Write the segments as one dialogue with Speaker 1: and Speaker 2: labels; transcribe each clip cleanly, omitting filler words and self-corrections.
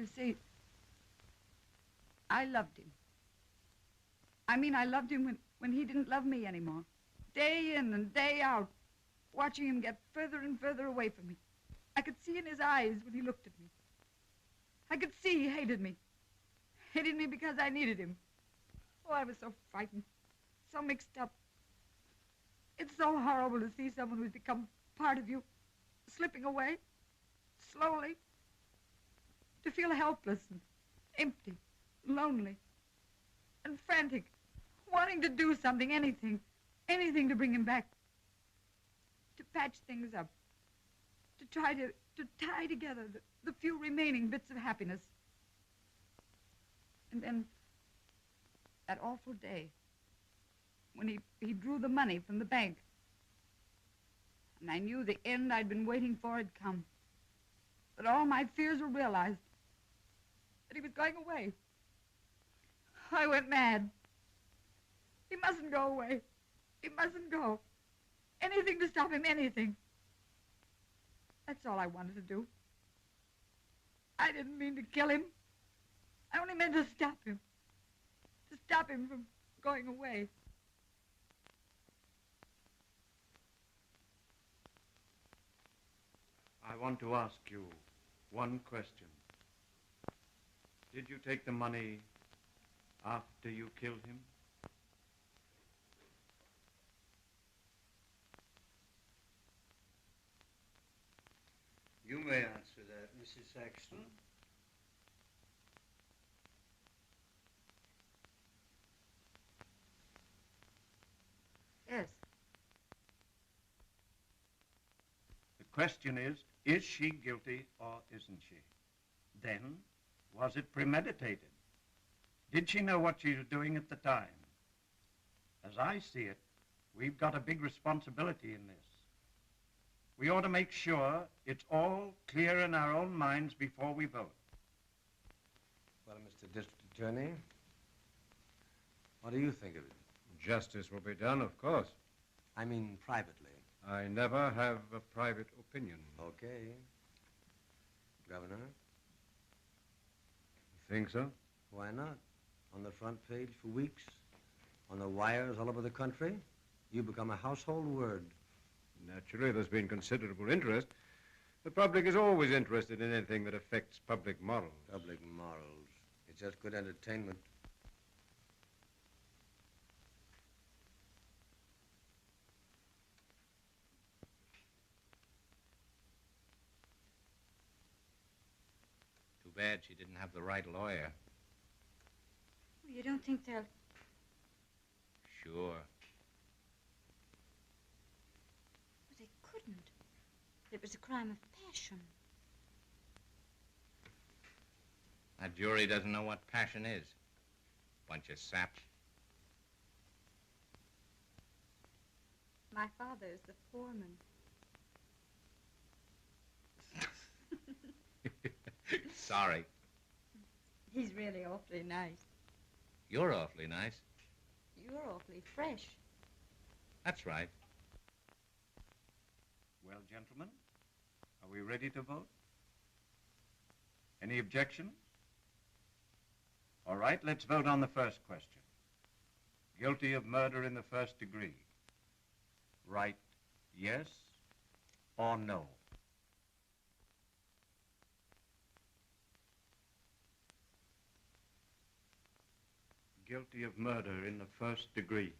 Speaker 1: You see, I loved him. I mean, I loved him when he didn't love me anymore. Day in and day out, watching him get further and further away from me. I could see in his eyes when he looked at me. I could see he hated me. Hated me because I needed him. Oh, I was so frightened, so mixed up. It's so horrible to see someone who's become part of you slipping away, slowly. To feel helpless and empty, lonely, and frantic, wanting to do something, anything to bring him back, to patch things up, to try to tie together the few remaining bits of happiness. And then that awful day when he drew the money from the bank, and I knew the end I'd been waiting for had come, that all my fears were realized, that he was going away. I went mad. He mustn't go away. He mustn't go. Anything to stop him, anything. That's all I wanted to do. I didn't mean to kill him. I only meant to stop him. To stop him from going away.
Speaker 2: I want to ask you one question. Did you take the money after you killed him?
Speaker 3: You may answer that, Mrs. Saxton.
Speaker 1: Yes.
Speaker 2: The question is she guilty or isn't she? Then, was it premeditated? Did she know what she was doing at the time? As I see it, we've got a big responsibility in this. We ought to make sure it's all clear in our own minds before we vote.
Speaker 4: Well, Mr. District Attorney, what do you think of it?
Speaker 5: Justice will be done, of course.
Speaker 4: I mean privately.
Speaker 5: I never have a private opinion.
Speaker 4: Okay. Governor?
Speaker 5: You think so?
Speaker 4: Why not? On the front page for weeks, on the wires all over the country, you become a household word.
Speaker 5: Naturally, there's been considerable interest. The public is always interested in anything that affects public morals.
Speaker 4: Public morals. It's just good entertainment.
Speaker 6: Too bad she didn't have the right lawyer.
Speaker 7: Well, you don't think they'll...
Speaker 6: Sure.
Speaker 7: Well, they couldn't. It was a crime of passion.
Speaker 6: That jury doesn't know what passion is. Bunch of saps.
Speaker 7: My father is the foreman.
Speaker 6: Sorry.
Speaker 7: He's really awfully nice.
Speaker 6: You're awfully nice.
Speaker 7: You're awfully fresh.
Speaker 6: That's right.
Speaker 2: Well, gentlemen, are we ready to vote? Any objections? All right, let's vote on the first question. Guilty of murder in the first degree. Right, yes or no? Guilty of murder in the first degree.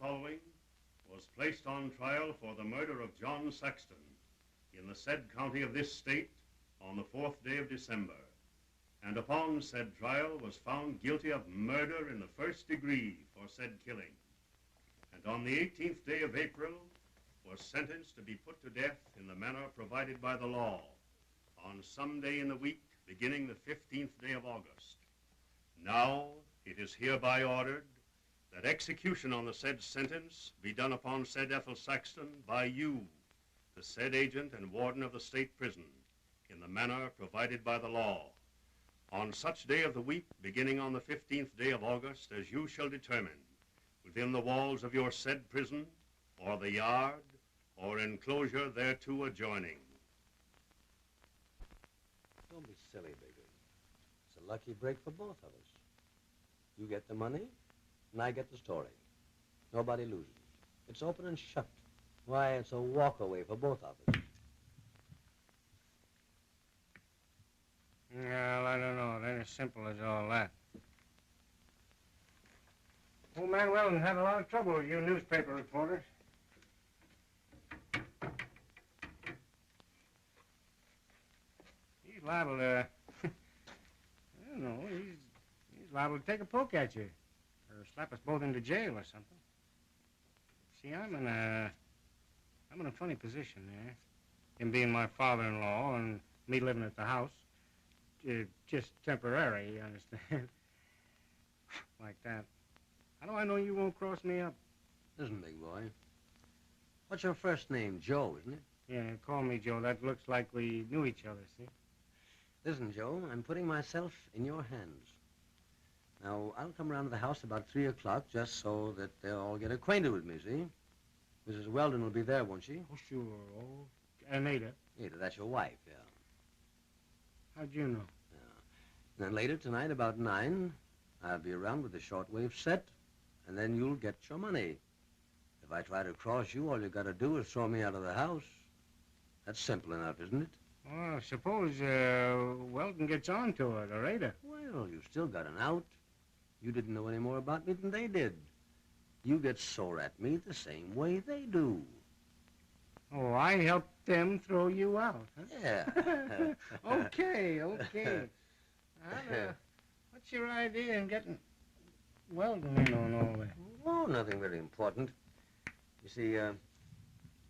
Speaker 8: Following was placed on trial for the murder of John Saxton in the said county of this state on the 4th day of December. and upon said trial was found guilty of murder in the first degree for said killing, and on the 18th day of April was sentenced to be put to death in the manner provided by the law on some day in the week beginning the 15th day of August. Now it is hereby ordered that execution on the said sentence be done upon said Ethel Saxton by you, the said agent and warden of the state prison, in the manner provided by the law, on such day of the week beginning on the 15th day of August as you shall determine, within the walls of your said prison, or the yard, or enclosure thereto adjoining.
Speaker 4: Don't be silly, Bigger. It's a lucky break for both of us. You get the money, and I get the story. Nobody loses. It's open and shut. Why, it's a walk away for both of us.
Speaker 5: Well, I don't know. It ain't as simple as all that. Old man Weldon had a lot of trouble with you newspaper reporters. He's liable to... I don't know. He's liable to take a poke at you. Or slap us both into jail or something. See, I'm in a funny position there. Him being my father-in-law and me living at the house. Just temporary, you understand? Like that. How do I know you won't cross me up?
Speaker 4: Listen, big boy. What's your first name? Joe, isn't it?
Speaker 5: Yeah, call me Joe. That looks like we knew each other, see?
Speaker 4: Listen, Joe, I'm putting myself in your hands. Now, I'll come around to the house about 3 o'clock just so that they'll all get acquainted with me, see? Mrs. Weldon will be there, won't she?
Speaker 5: Oh, sure. Oh, and Ada.
Speaker 4: Ada, that's your wife, yeah.
Speaker 5: How'd you know?
Speaker 4: Yeah. And then later tonight, about 9, I'll be around with the shortwave set, and then you'll get your money. If I try to cross you, all you got to do is throw me out of the house. That's simple enough, isn't it?
Speaker 5: Well, suppose Weldon gets on to it, or Ada.
Speaker 4: Well, you've still got an out. You didn't know any more about me than they did. You get sore at me the same way they do.
Speaker 5: Oh, I helped them throw you out, huh?
Speaker 4: Yeah.
Speaker 5: Okay. What's your idea in getting Weldon in on all that?
Speaker 4: Oh, nothing very important. You see,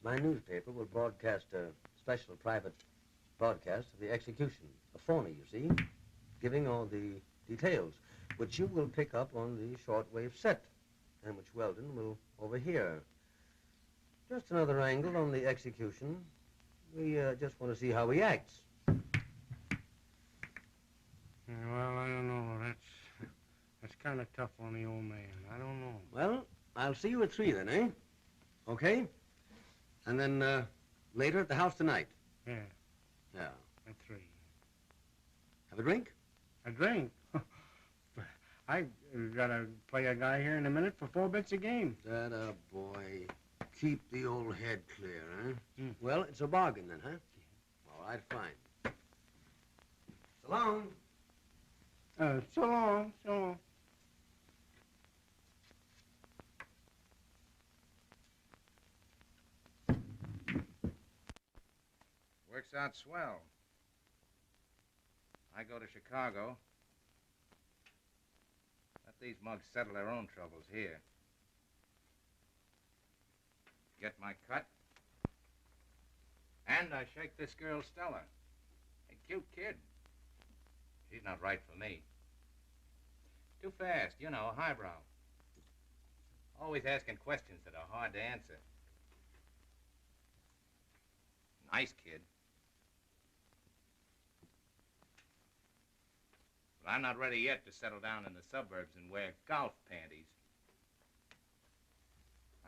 Speaker 4: my newspaper will broadcast a special private broadcast of the execution. A phony, you see, giving all the details, which you will pick up on the shortwave set, and which Weldon will overhear. Just another angle on the execution. We just want to see how he acts.
Speaker 5: Well, I don't know. That's kind of tough on the old man. I don't know.
Speaker 4: Well, I'll see you at 3 then, eh? Okay? And then later at the house tonight.
Speaker 5: Yeah.
Speaker 4: Yeah.
Speaker 5: At 3.
Speaker 4: Have a drink?
Speaker 5: A drink? I gotta play a guy here in a minute for 4 bits a game.
Speaker 4: That a boy. Keep the old head clear, huh?
Speaker 5: Mm.
Speaker 4: Well, it's a bargain then, huh? All right, fine. So long.
Speaker 5: So long.
Speaker 6: Works out swell. I go to Chicago. Let these mugs settle their own troubles here. Get my cut. And I shake this girl, Stella. A cute kid. She's not right for me. Too fast, you know, highbrow. Always asking questions that are hard to answer. Nice kid. But I'm not ready yet to settle down in the suburbs and wear golf panties.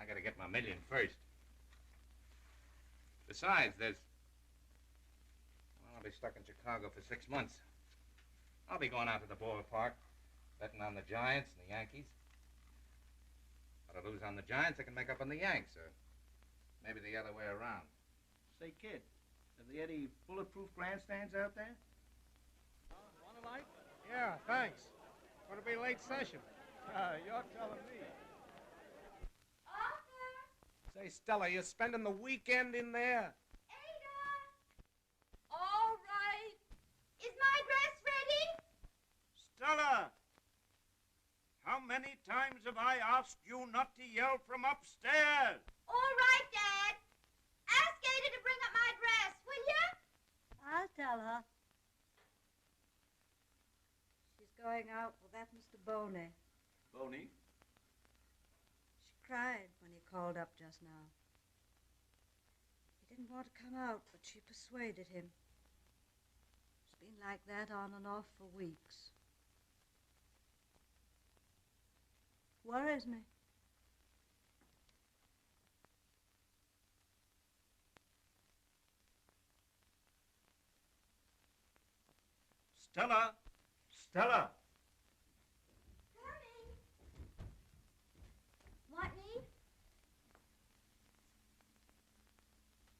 Speaker 6: I gotta get my million first. Besides, Well, I'll be stuck in Chicago for 6 months. I'll be going out to the ballpark, betting on the Giants and the Yankees. If I lose on the Giants, I can make up on the Yanks, or maybe the other way around.
Speaker 9: Say, kid, are there any bulletproof grandstands out there? Want a light?
Speaker 5: Yeah, thanks. Gonna be late session.
Speaker 9: You're telling me.
Speaker 10: Say, Stella, you're spending the weekend in there?
Speaker 7: Ada! All right. Is my dress ready?
Speaker 2: Stella! How many times have I asked you not to yell from upstairs?
Speaker 7: All right, Dad. Ask Ada to bring up my dress, will you?
Speaker 11: I'll tell her. She's going out with that Mr. Boney.
Speaker 3: Boney?
Speaker 11: She cried when he called up just now. He didn't want to come out, but she persuaded him. It's been like that on and off for weeks. Worries me.
Speaker 2: Stella! Stella!
Speaker 7: Coming. What, Neve?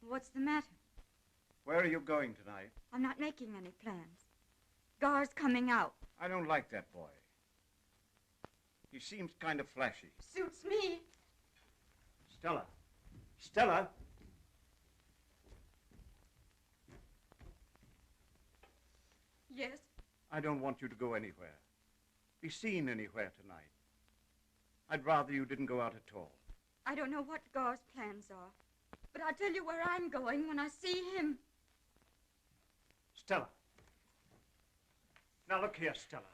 Speaker 1: What's the matter?
Speaker 2: Where are you going tonight?
Speaker 1: I'm not making any plans. Gar's coming out.
Speaker 2: I don't like that boy. He seems kind of flashy.
Speaker 1: Suits me.
Speaker 2: Stella! Stella!
Speaker 1: Yes?
Speaker 2: I don't want you to go anywhere. Be seen anywhere tonight. I'd rather you didn't go out at all.
Speaker 1: I don't know what Gar's plans are, but I'll tell you where I'm going when I see him.
Speaker 2: Stella. Now look here, Stella.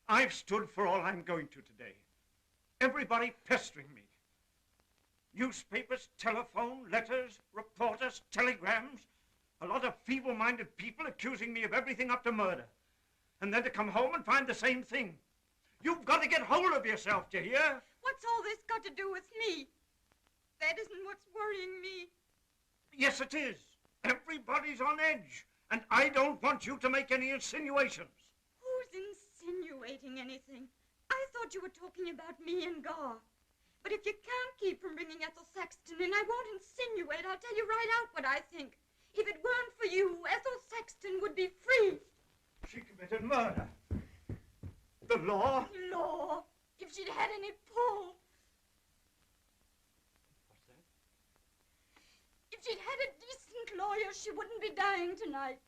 Speaker 2: I've stood for all I'm going to today. Everybody pestering me. Newspapers, telephone, letters, reporters, telegrams. A lot of feeble-minded people accusing me of everything up to murder. And then to come home and find the same thing. You've got to get hold of yourself, do you hear?
Speaker 1: What's all this got to do with me? That isn't what's worrying me.
Speaker 2: Yes, it is. Everybody's on edge. And I don't want you to make any insinuations.
Speaker 1: Who's insinuating anything? I thought you were talking about me and Gar. But if you can't keep from bringing Ethel Saxton in, I won't insinuate. I'll tell you right out what I think. If it weren't for you, Ethel Saxton would be free.
Speaker 2: She committed murder. The law?
Speaker 1: Law. If she'd had any pull.
Speaker 2: What's that?
Speaker 1: If she'd had a decent lawyer, she wouldn't be dying tonight.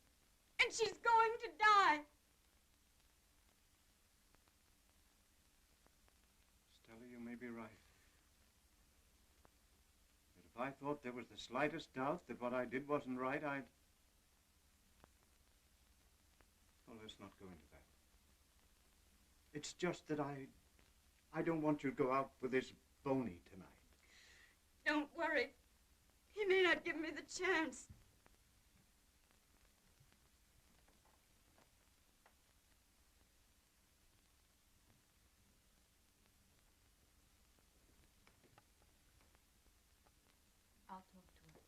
Speaker 1: And she's going to die.
Speaker 2: Stella, you may be right. But if I thought there was the slightest doubt that what I did wasn't right, I'd... Well, let's not go into that. It's just that I don't want you to go out with this Boney tonight.
Speaker 1: Don't worry. He may not give me the chance. I'll talk to her.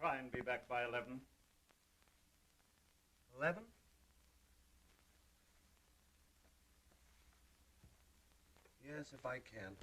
Speaker 2: Try and be back by 11.
Speaker 4: 11?
Speaker 12: Yes, if I can.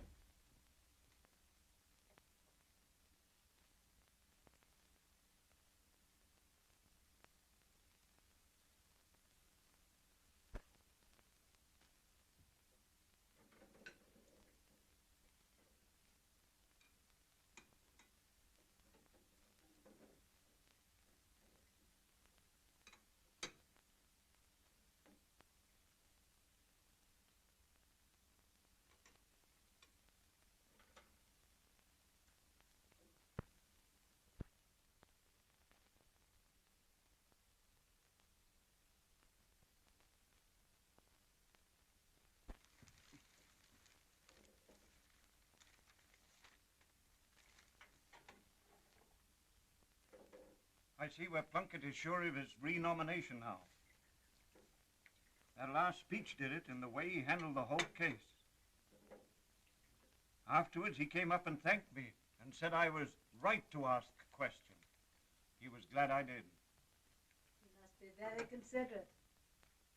Speaker 2: I see where Plunkett is sure of his renomination now. That last speech did it in the way he handled the whole case. Afterwards, he came up and thanked me and said I was right to ask questions. He was glad I did.
Speaker 11: You must be very considerate.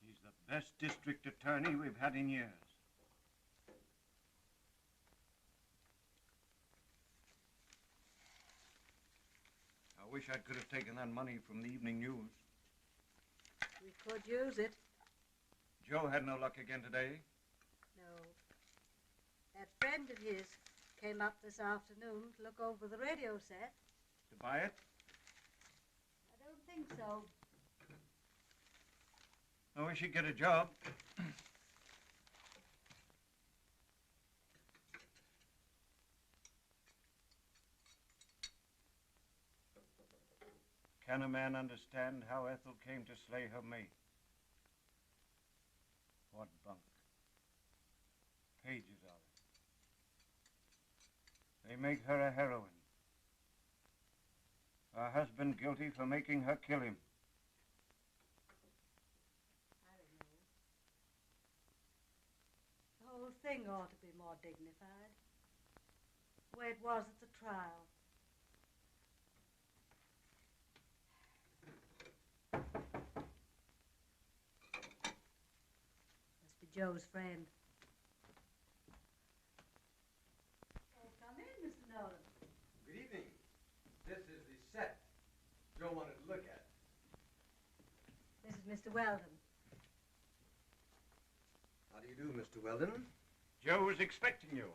Speaker 2: He's the best district attorney we've had in years. I wish I could have taken that money from the evening news.
Speaker 11: We could use it.
Speaker 2: Joe had no luck again today.
Speaker 11: No. That friend of his came up this afternoon to look over the radio set.
Speaker 2: To buy it?
Speaker 11: I don't think so.
Speaker 2: I wish he'd get a job. Can a man understand how Ethel came to slay her mate? What bunk. Pages of it. They make her a heroine. Her husband guilty for making her kill him.
Speaker 11: I don't know. The whole thing ought to be more dignified. The way it was at the trial. Must be Joe's friend. Oh, come in, Mr. Nolan.
Speaker 12: Good evening. This is the set Joe wanted to look at.
Speaker 11: This is Mr. Weldon.
Speaker 12: How do you do, Mr. Weldon?
Speaker 2: Joe was expecting you.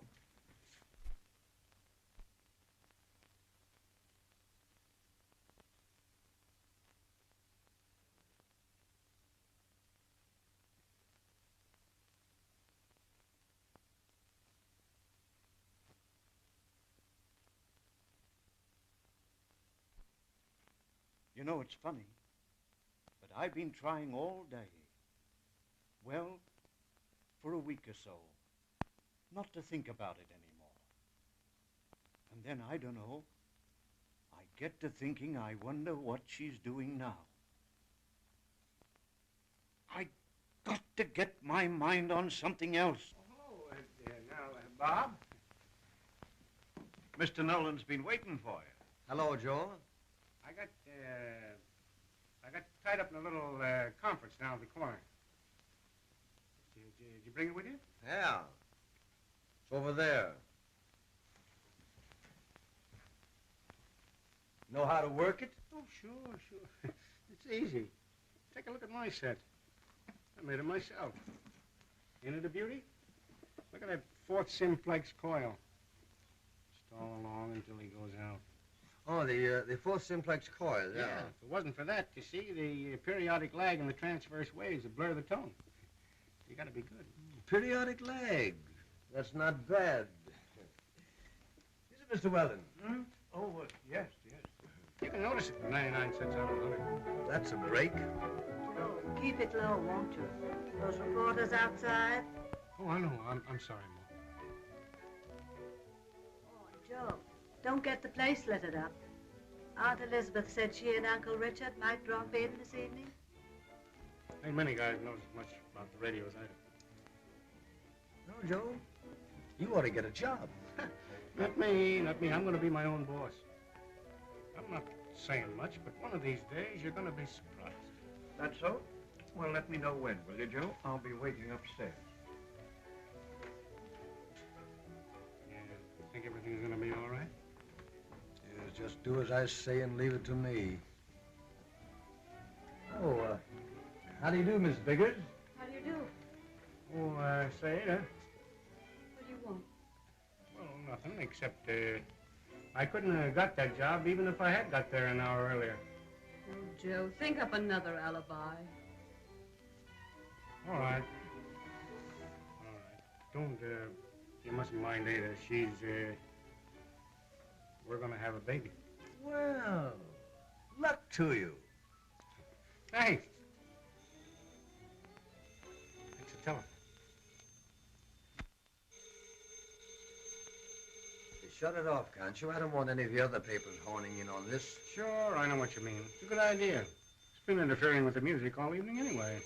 Speaker 2: You know, it's funny, but I've been trying all day, well, for a week or so, not to think about it anymore. And then, I don't know, I get to thinking, I wonder what she's doing now. I got to get my mind on something else.
Speaker 5: Oh, now, Bob?
Speaker 2: Mr. Nolan's been waiting for you.
Speaker 12: Hello, Joe.
Speaker 5: I got tied up in a little conference down at the corner. Did you bring it with you?
Speaker 12: Yeah. It's over there. Know how to work it?
Speaker 5: Oh, sure. It's easy. Take a look at my set. I made it myself. Ain't it a beauty? Look at that fourth simplex coil. Stall along until he goes out.
Speaker 12: Oh, the fourth simplex coil, yeah.
Speaker 5: If it wasn't for that, you see, the periodic lag in the transverse waves would blur the tone. You gotta be good.
Speaker 12: Periodic lag. That's not bad. Is it Mr. Weldon?
Speaker 2: Hmm? Oh, yes.
Speaker 5: You can notice it for 99 cents out of 100.
Speaker 12: That's a break.
Speaker 11: Joe, keep it low, won't you? Those reporters outside.
Speaker 5: Oh, I know. I'm sorry, Mom.
Speaker 11: Oh, Joe, don't get the place littered up. Aunt Elizabeth said she and Uncle Richard might drop in this evening.
Speaker 5: Ain't many guys knows as much about the radio as I do.
Speaker 12: No, Joe. You ought to get a job.
Speaker 5: Not me. I'm going to be my own boss. I'm not saying much, but one of these days you're going to be surprised.
Speaker 2: That's so? Well, let me know when, will you, Joe? I'll be waiting upstairs.
Speaker 5: Yeah, you think everything's going to be all right?
Speaker 12: Yes, just do as I say and leave it to me. Oh, how do you do, Miss Biggers?
Speaker 11: How do you do?
Speaker 5: Oh, say,
Speaker 11: What do you want?
Speaker 5: well, nothing, except, I couldn't have got that job even if I had got there an hour earlier.
Speaker 13: Oh, Joe, think up another alibi.
Speaker 5: All right. Don't, you mustn't mind Ada. She's, we're gonna have a baby.
Speaker 12: Well, luck to you.
Speaker 5: Thanks. Thanks for telling.
Speaker 4: Is
Speaker 12: shut it off, can't you? I don't want any of the other papers honing in on this.
Speaker 5: Sure, I know what you mean. It's a good idea. It's been interfering with the music all evening anyway.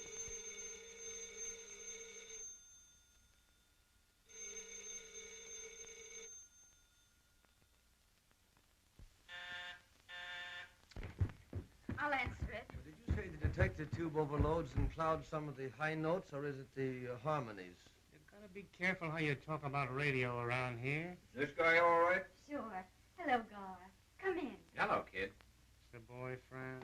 Speaker 7: I'll answer it.
Speaker 12: Well, did you say the detector tube overloads and clouds some of the high notes, or is it the harmonies?
Speaker 5: You've got to be careful how you talk about radio around here.
Speaker 6: Is this guy all right?
Speaker 7: Sure. Hello, Gar. Come in.
Speaker 6: Hello, kid.
Speaker 5: It's the boyfriend.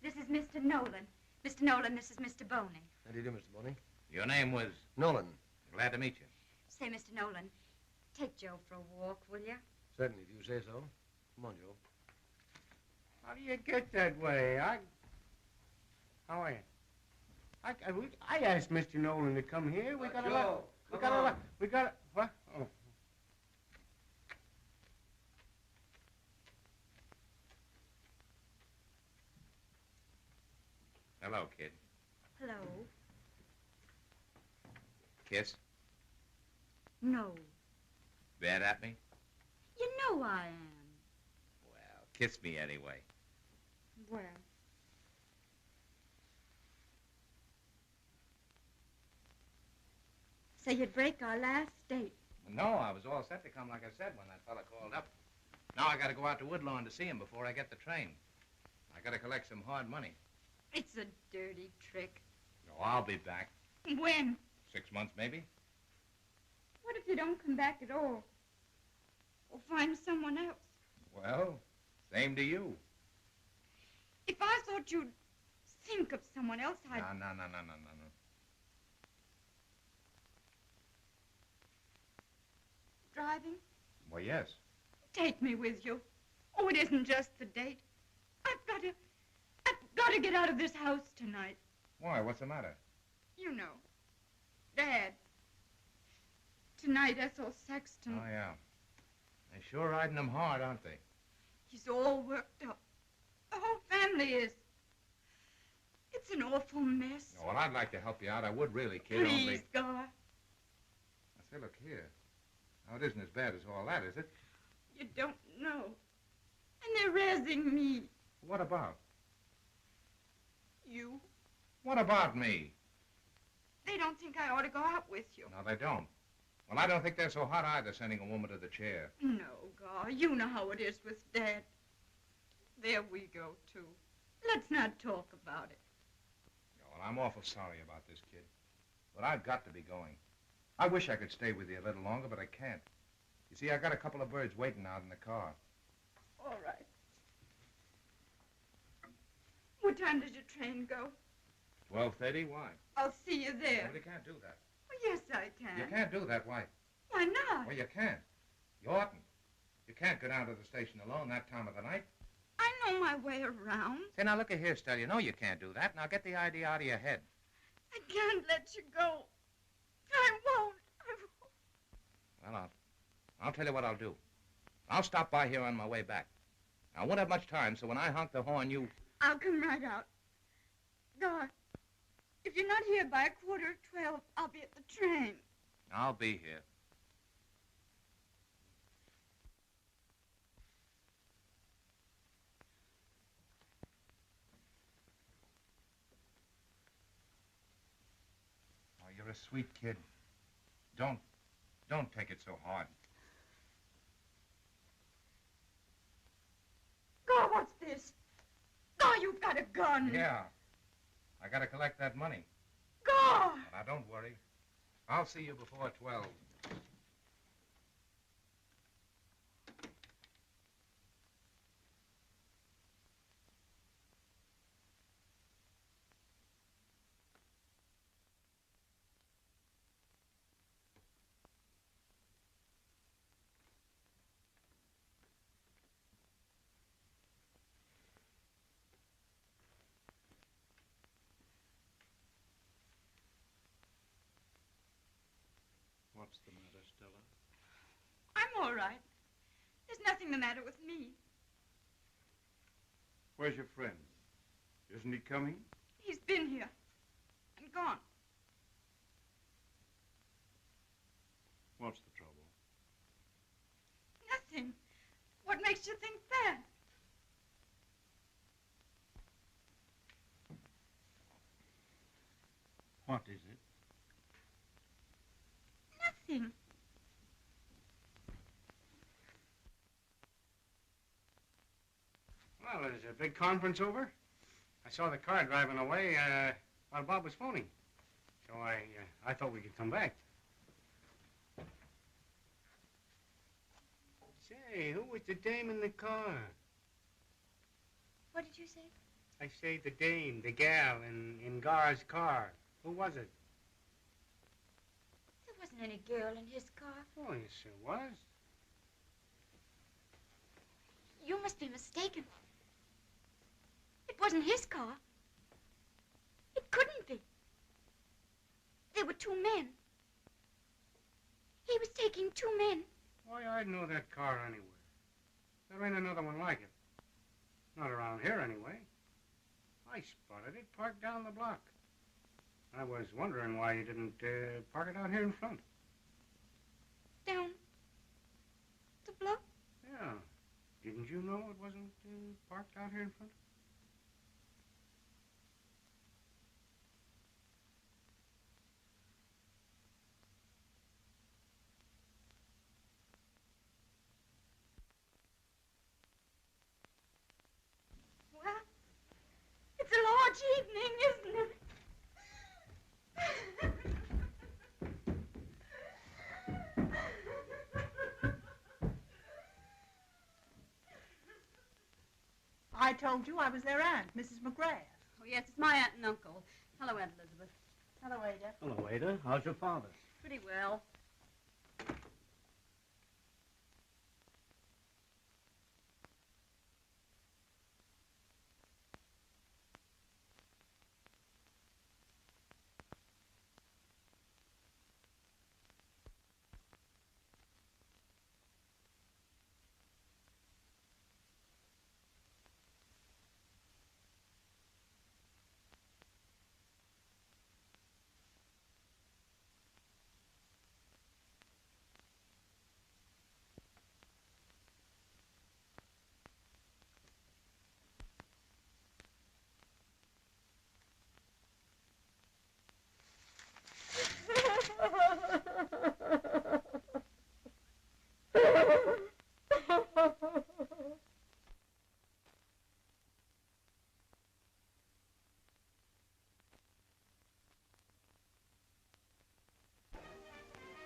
Speaker 7: This is Mr. Nolan. Mr. Nolan, this is Mr. Boney.
Speaker 12: How do you do, Mr. Boney?
Speaker 6: Your name was?
Speaker 12: Nolan.
Speaker 6: Glad to meet you.
Speaker 7: Say, Mr. Nolan, take Joe for a walk, will you?
Speaker 12: Certainly, if you say so. Come on, Joe.
Speaker 5: How do you get that way? How are you? I asked Mr. Nolan to come here. We got a lot. We got what? Oh.
Speaker 6: Hello, kid.
Speaker 7: Hello.
Speaker 6: Kiss?
Speaker 7: No.
Speaker 6: Bad at me?
Speaker 7: You know I am.
Speaker 6: Well, kiss me anyway.
Speaker 7: Well. So you'd break our last date.
Speaker 6: No, I was all set to come, like I said, when that fella called up. Now I got to go out to Woodlawn to see him before I get the train. I got to collect some hard money.
Speaker 7: It's a dirty trick.
Speaker 6: No, I'll be back.
Speaker 7: When?
Speaker 6: 6 months, maybe.
Speaker 7: What if you don't come back at all? Or find someone else?
Speaker 6: Well, same to you.
Speaker 7: If I thought you'd think of someone else, I'd...
Speaker 6: No.
Speaker 7: Driving?
Speaker 6: Well, yes.
Speaker 1: Take me with you. Oh, it isn't just the date. I've got to get out of this house tonight.
Speaker 6: Why? What's the matter?
Speaker 1: You know. Dad. Tonight I saw Sexton.
Speaker 6: Oh, yeah. They're sure riding them hard, aren't they?
Speaker 1: He's all worked up. The whole family is. It's an awful mess.
Speaker 6: Oh, well, I'd like to help you out. I would really, kid.
Speaker 1: Please,
Speaker 6: Only...
Speaker 1: Gar.
Speaker 6: Now, say, look here. Now, it isn't as bad as all that, is it?
Speaker 1: You don't know. And they're razzing me.
Speaker 6: What about?
Speaker 1: You.
Speaker 6: What about me?
Speaker 1: They don't think I ought to go out with you.
Speaker 6: No, they don't. Well, I don't think they're so hot either, sending a woman to the chair.
Speaker 1: No, Gar. You know how it is with Dad. There we go, too. Let's not talk about it.
Speaker 6: Well, I'm awful sorry about this, kid. But I've got to be going. I wish I could stay with you a little longer, but I can't. You see, I got a couple of birds waiting out in the car.
Speaker 1: All right. What time does your train go?
Speaker 6: 12:30? Why?
Speaker 1: I'll see you there.
Speaker 6: Well, you can't do that.
Speaker 1: Well, yes, I can.
Speaker 6: You can't do that. Why?
Speaker 1: Why not?
Speaker 6: Well, you can't. You oughtn't. You can't go down to the station alone that time of the night.
Speaker 1: I know my way around.
Speaker 6: Say, now, look at here, Stella. You know you can't do that. Now, get the idea out of your head.
Speaker 1: I can't let you go. I won't.
Speaker 6: Well, I'll tell you what I'll do. I'll stop by here on my way back. I won't have much time, so when I honk the horn, you...
Speaker 1: I'll come right out. Gar, if you're not here by 11:45, I'll be at the train.
Speaker 6: I'll be here. Oh, you're a sweet kid. Don't take it so hard.
Speaker 1: Gar, what's this? Gar, you've got a gun.
Speaker 6: Yeah. I gotta collect that money.
Speaker 1: Gar!
Speaker 6: Now, don't worry. I'll see you before 12.
Speaker 8: What's the matter, Stella?
Speaker 1: I'm all right. There's nothing the matter with me.
Speaker 8: Where's your friend? Isn't he coming?
Speaker 1: He's been here and gone.
Speaker 8: What's the trouble?
Speaker 2: What is it?
Speaker 7: Nothing.
Speaker 5: Well, is a big conference over? I saw the car driving away while Bob was phoning. So I thought we could come back. Say, who was the dame in the car?
Speaker 7: What did you say?
Speaker 5: I say the dame, the gal in Gar's car. Who was it?
Speaker 7: There wasn't any girl in his car.
Speaker 5: Oh, yes, there was.
Speaker 7: You must be mistaken. It wasn't his car. It couldn't be. There were two men. He was taking two men.
Speaker 5: Why, I'd know that car anywhere. There ain't another one like it. Not around here, anyway. I spotted it parked down the block. I was wondering why you didn't park it out here in front.
Speaker 7: Down the block?
Speaker 5: Yeah. Didn't you know it wasn't parked out here in front?
Speaker 7: Well, it's a large evening, isn't it?
Speaker 14: I told you I was their aunt, Mrs. McGrath.
Speaker 13: Oh, yes, it's my aunt and uncle. Hello, Aunt Elizabeth.
Speaker 14: Hello, Ada.
Speaker 2: Hello, Ada. How's your father?
Speaker 13: Pretty well.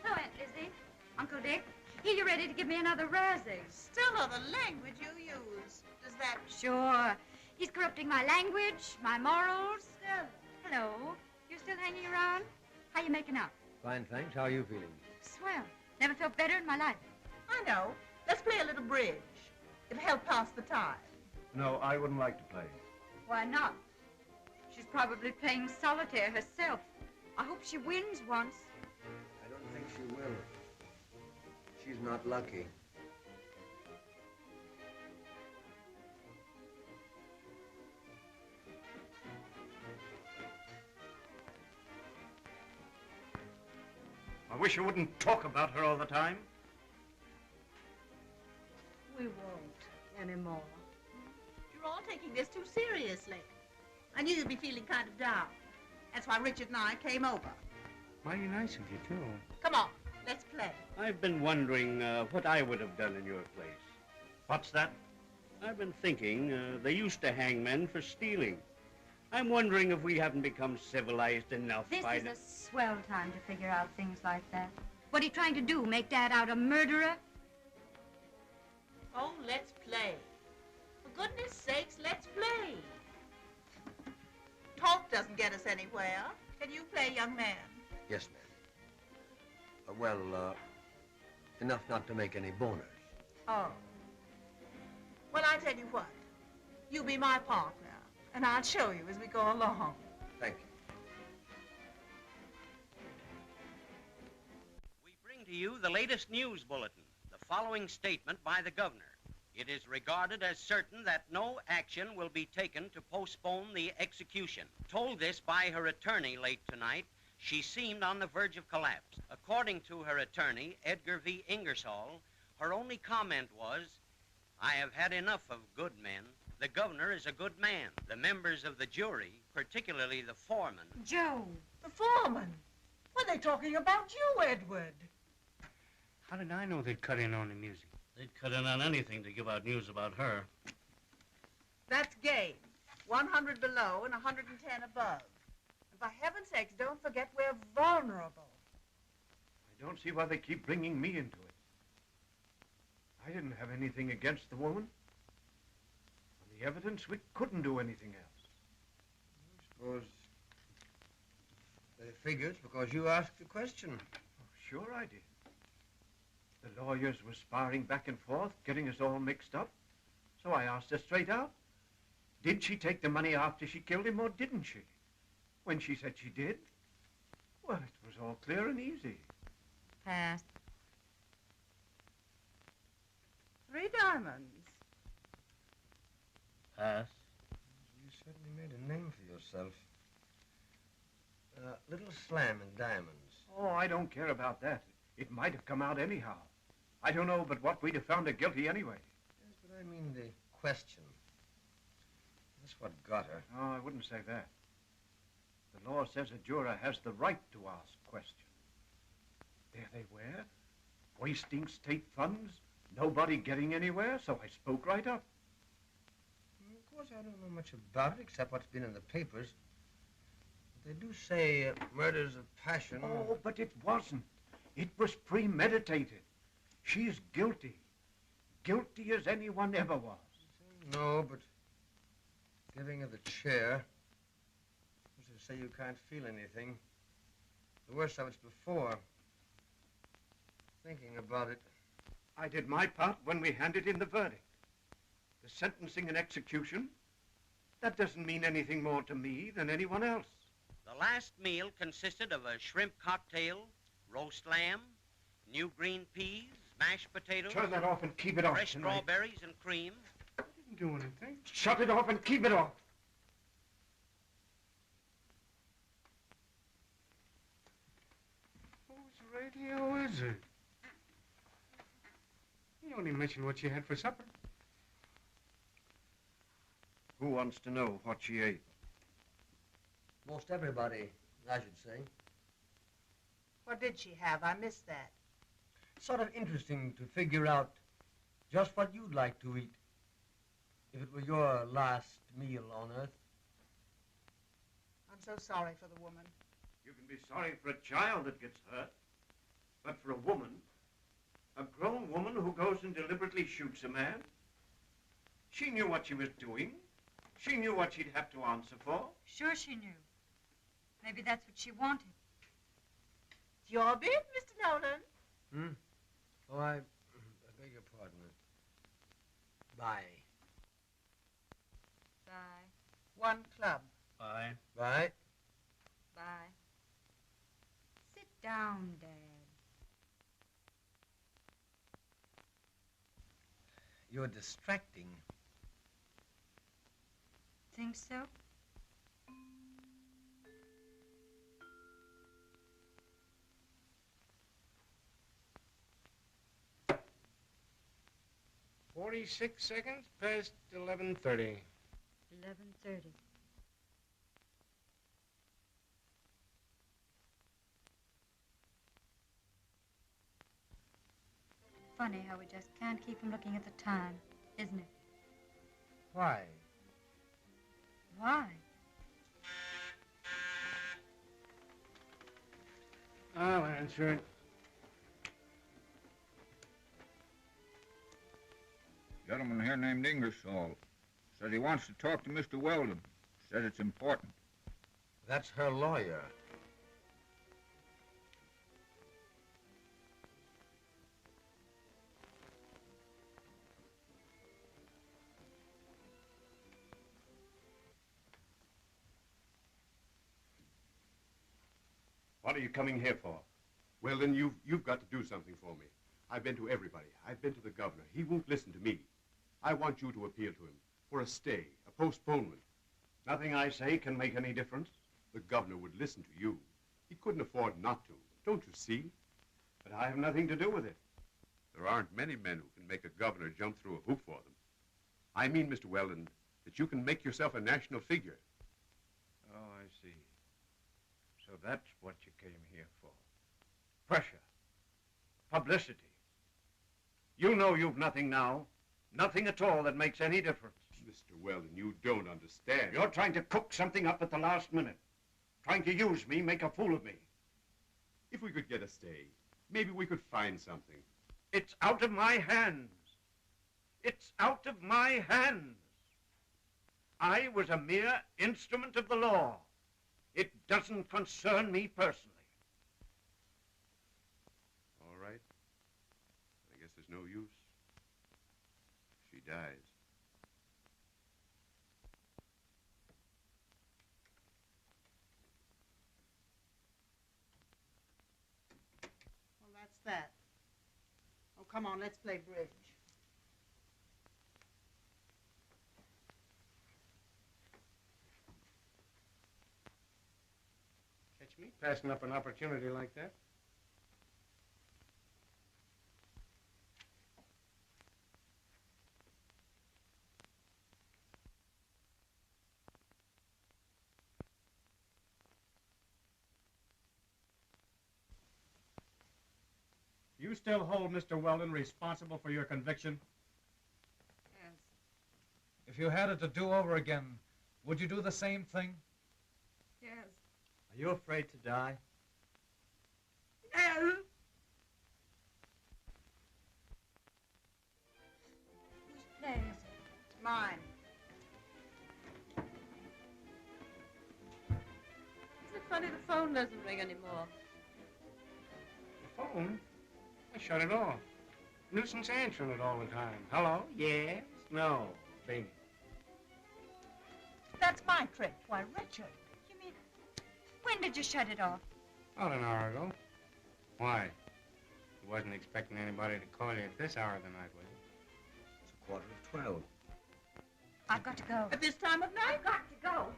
Speaker 13: Hello, Aunt Lizzie. Uncle Dick. Here, you ready to give me another razzing?
Speaker 14: Still know the language you use. Does that...
Speaker 7: Sure. He's corrupting my language, my morals. Hello. You still hanging around? How you making out?
Speaker 4: Fine, thanks. How are you feeling?
Speaker 7: Swell. Never felt better in my life.
Speaker 14: I know. Let's play a little bridge. It'll help pass the time.
Speaker 2: No, I wouldn't like to play.
Speaker 7: Why not? She's probably playing solitaire herself. I hope she wins once.
Speaker 12: I don't think she will. She's not lucky.
Speaker 2: I wish you wouldn't talk about her all the time.
Speaker 11: We won't anymore.
Speaker 14: You're all taking this too seriously. I knew you'd be feeling kind of down. That's why Richard and I came over.
Speaker 5: Mighty nice of you, too.
Speaker 14: Come on, let's play.
Speaker 2: I've been wondering what I would have done in your place. What's that? I've been thinking they used to hang men for stealing. I'm wondering if we haven't become civilized enough
Speaker 7: This
Speaker 2: by
Speaker 7: is a swell time to figure out things like that. What are you trying to do, make Dad out a murderer?
Speaker 14: Oh, let's play. For goodness sakes, let's play. Talk doesn't get us anywhere. Can you play, young man?
Speaker 12: Yes, ma'am. Enough not to make any boners.
Speaker 14: Oh. Well, I tell you what. You be my partner, and I'll show you as we go along.
Speaker 12: Thank you.
Speaker 15: We bring to you the latest news bulletin. The following statement by the governor. It is regarded as certain that no action will be taken to postpone the execution. Told this by her attorney late tonight, she seemed on the verge of collapse. According to her attorney, Edgar V. Ingersoll, her only comment was, "I have had enough of good men. The governor is a good man. The members of the jury, particularly the foreman..."
Speaker 7: Joe,
Speaker 14: The foreman. Were they talking about you, Edward?
Speaker 5: How did I know they'd cut in on the music?
Speaker 2: They'd cut in on anything to give out news about her.
Speaker 14: That's game. 100 below and 110 above. And for heaven's sakes, don't forget we're vulnerable.
Speaker 2: I don't see why they keep bringing me into it. I didn't have anything against the woman. On the evidence, we couldn't do anything else.
Speaker 12: I suppose they figure it's because you asked the question.
Speaker 2: Oh, sure I did. The lawyers were sparring back and forth, getting us all mixed up. So I asked her straight out. Did she take the money after she killed him, or didn't she? When she said she did, well, it was all clear and easy.
Speaker 13: Pass.
Speaker 14: 3 diamonds.
Speaker 2: Pass.
Speaker 12: You certainly made a name for yourself. Little slam in diamonds.
Speaker 2: Oh, I don't care about that. It might have come out anyhow. I don't know but what we'd have found her guilty anyway.
Speaker 12: Yes, but I mean the question. That's what got her.
Speaker 2: Oh, I wouldn't say that. The law says a juror has the right to ask questions. There they were, wasting state funds, nobody getting anywhere, so I spoke right up.
Speaker 12: Of course, I don't know much about it except what's been in the papers. They do say murders of passion.
Speaker 2: Oh, but it wasn't. It was premeditated. She's guilty. Guilty as anyone ever was.
Speaker 12: No, but giving her the chair, as to say you can't feel anything. The worst of it's before. Thinking about it.
Speaker 2: I did my part when we handed in the verdict. The sentencing and execution, that doesn't mean anything more to me than anyone else.
Speaker 15: The last meal consisted of a shrimp cocktail, roast lamb, new green peas, mashed potatoes.
Speaker 2: Turn that off and keep it off
Speaker 15: fresh
Speaker 2: tonight.
Speaker 15: strawberries and cream.
Speaker 5: I didn't do anything.
Speaker 2: Shut it off and keep it off.
Speaker 5: Whose radio is it? You only mentioned what you had for supper.
Speaker 2: Who wants to know what she ate?
Speaker 12: Most everybody, I should say.
Speaker 14: What did she have? I missed that.
Speaker 12: Sort of interesting to figure out just what you'd like to eat if it were your last meal on Earth.
Speaker 14: I'm so sorry for the woman.
Speaker 2: You can be sorry for a child that gets hurt, but for a woman, a grown woman who goes and deliberately shoots a man, she knew what she was doing. She knew what she'd have to answer for.
Speaker 13: Sure she knew. Maybe that's what she wanted.
Speaker 14: It's your bid, Mr. Nolan.
Speaker 12: Hmm? Oh, I beg your pardon. Bye.
Speaker 13: Bye.
Speaker 14: 1 club.
Speaker 2: Bye.
Speaker 12: Bye.
Speaker 13: Bye. Sit down, Dad.
Speaker 12: You're distracting.
Speaker 13: Think so?
Speaker 5: "46 seconds past 11:30.
Speaker 13: 11:30. Funny how we just can't keep from looking at the time, isn't it?
Speaker 12: Why?
Speaker 13: Why?
Speaker 5: I'll answer it.
Speaker 16: Gentleman here named Ingersoll says he wants to talk to Mr. Weldon. Says it's important.
Speaker 12: That's her lawyer.
Speaker 8: What are you coming here for? Well, then you've got to do something for me. I've been to everybody. I've been to the governor. He won't listen to me. I want you to appeal to him for a stay, a postponement.
Speaker 2: Nothing I say can make any difference.
Speaker 8: The governor would listen to you. He couldn't afford not to. Don't you see?
Speaker 2: But I have nothing to do with it.
Speaker 8: There aren't many men who can make a governor jump through a hoop for them. I mean, Mr. Weldon, that you can make yourself a national figure.
Speaker 2: Oh, I see. So that's what you came here for. Pressure. Publicity. You know you've nothing now. Nothing at all that makes any difference.
Speaker 17: Mr. Weldon, you don't understand.
Speaker 2: You're trying to cook something up at the last minute. Trying to use me, make a fool of me.
Speaker 17: If we could get a stay, maybe we could find something.
Speaker 2: It's out of my hands. It's out of my hands. I was a mere instrument of the law. It doesn't concern me personally.
Speaker 17: All right. I guess there's no use. She dies.
Speaker 14: Well, that's that. Oh, come on, let's play bridge.
Speaker 5: Catch me passing up an opportunity like that.
Speaker 10: You still hold Mr. Weldon responsible for your conviction?
Speaker 14: Yes.
Speaker 18: If you had it to do over again, would you do the same thing?
Speaker 14: Yes.
Speaker 12: Are you afraid to die?
Speaker 14: Yes.
Speaker 11: Whose play is it?
Speaker 14: It's mine.
Speaker 19: Isn't it funny the phone doesn't ring anymore?
Speaker 5: The phone? I shut it off. Nuisance answering it all the time. Hello? Yes? No. Bing.
Speaker 14: That's my trick. Why, Richard.
Speaker 13: You mean, when did you shut it off?
Speaker 5: About an hour ago. Why? You wasn't expecting anybody to call you at this hour of the night, was you?
Speaker 4: It's 11:15.
Speaker 13: I've got to go.
Speaker 14: At this time of night?
Speaker 13: I've got to go.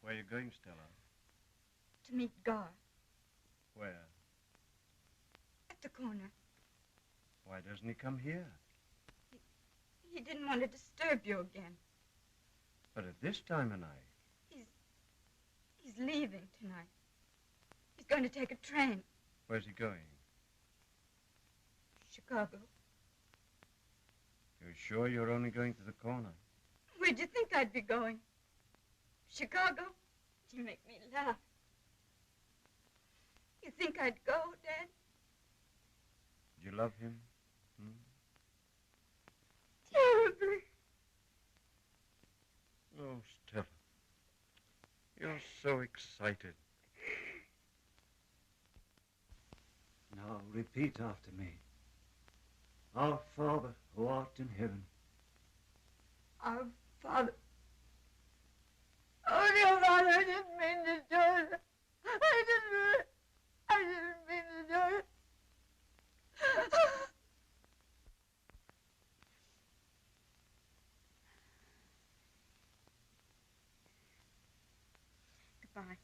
Speaker 2: Where are you going, Stella?
Speaker 13: To meet Gar
Speaker 2: Where?
Speaker 13: at the corner.
Speaker 2: Why doesn't he come here?
Speaker 13: He didn't want to disturb you again.
Speaker 2: But at this time of night.
Speaker 13: He's leaving tonight. He's going to take a train.
Speaker 2: Where's he going?
Speaker 13: Chicago.
Speaker 2: You're sure you're only going to the corner?
Speaker 13: Where'd you think I'd be going? Chicago? You make me laugh. You think I'd go, Dad?
Speaker 2: Do you love him?
Speaker 13: Terribly.
Speaker 2: Oh, Stella. You're so excited.
Speaker 20: Now repeat after me. Our Father, who art in heaven.
Speaker 13: Our Father. Oh, dear Father, I didn't mean to do it. I didn't mean to do it. Goodbye.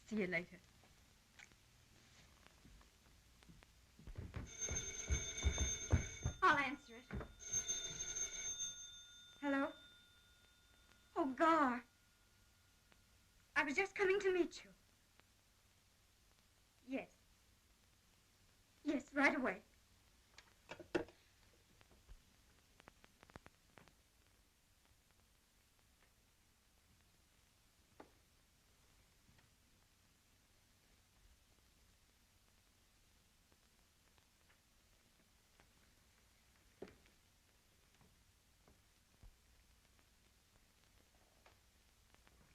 Speaker 13: See you later. I'll answer it. Hello? Oh, Gar. I was just coming to meet you. Yes. Yes, right away.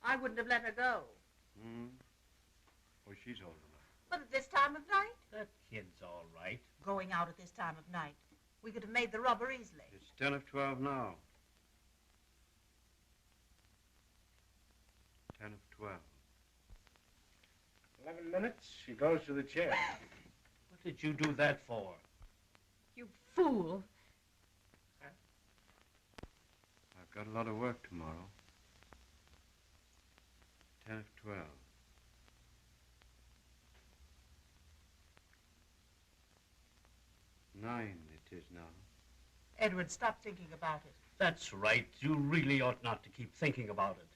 Speaker 14: I wouldn't have let her go.
Speaker 2: Oh, she's all right.
Speaker 14: But at this time of night?
Speaker 9: That kid's all right.
Speaker 14: Going out at this time of night. We could have made the rubber easily.
Speaker 2: It's 10 of 12 now. 10 of 12.
Speaker 5: 11 minutes, she goes to the chair.
Speaker 9: What did you do that for?
Speaker 19: fool.
Speaker 17: I've got a lot of work tomorrow. 10 of 12. 9 it is now.
Speaker 14: Edward, stop thinking about it.
Speaker 2: That's right. You really ought not to keep thinking about it.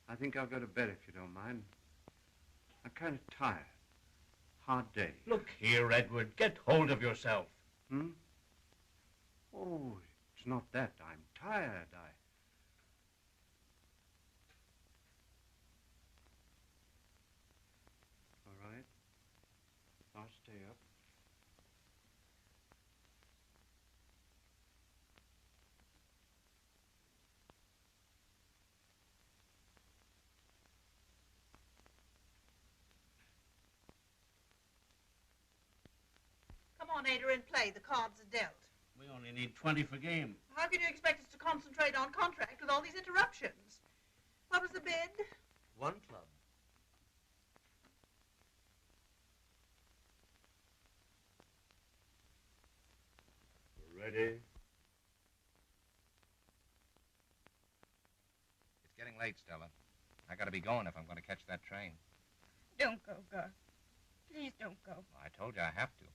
Speaker 17: I think I'll go to bed if you don't mind. I'm kind of tired. Hard day.
Speaker 2: Look here, Edward. Get hold of yourself.
Speaker 17: Hmm? Oh, it's not that. I'm tired. All right. I'll stay up.
Speaker 14: Come on, Adrian, play. The cards are dealt.
Speaker 2: We only need 20 for game.
Speaker 14: How can you expect us to concentrate on contract with all these interruptions? What was the bid?
Speaker 4: 1 club.
Speaker 8: Ready?
Speaker 6: It's getting late, Stella. I gotta be going if I'm gonna catch that train.
Speaker 7: Don't go, Gar. Please don't go.
Speaker 6: I told you I have to.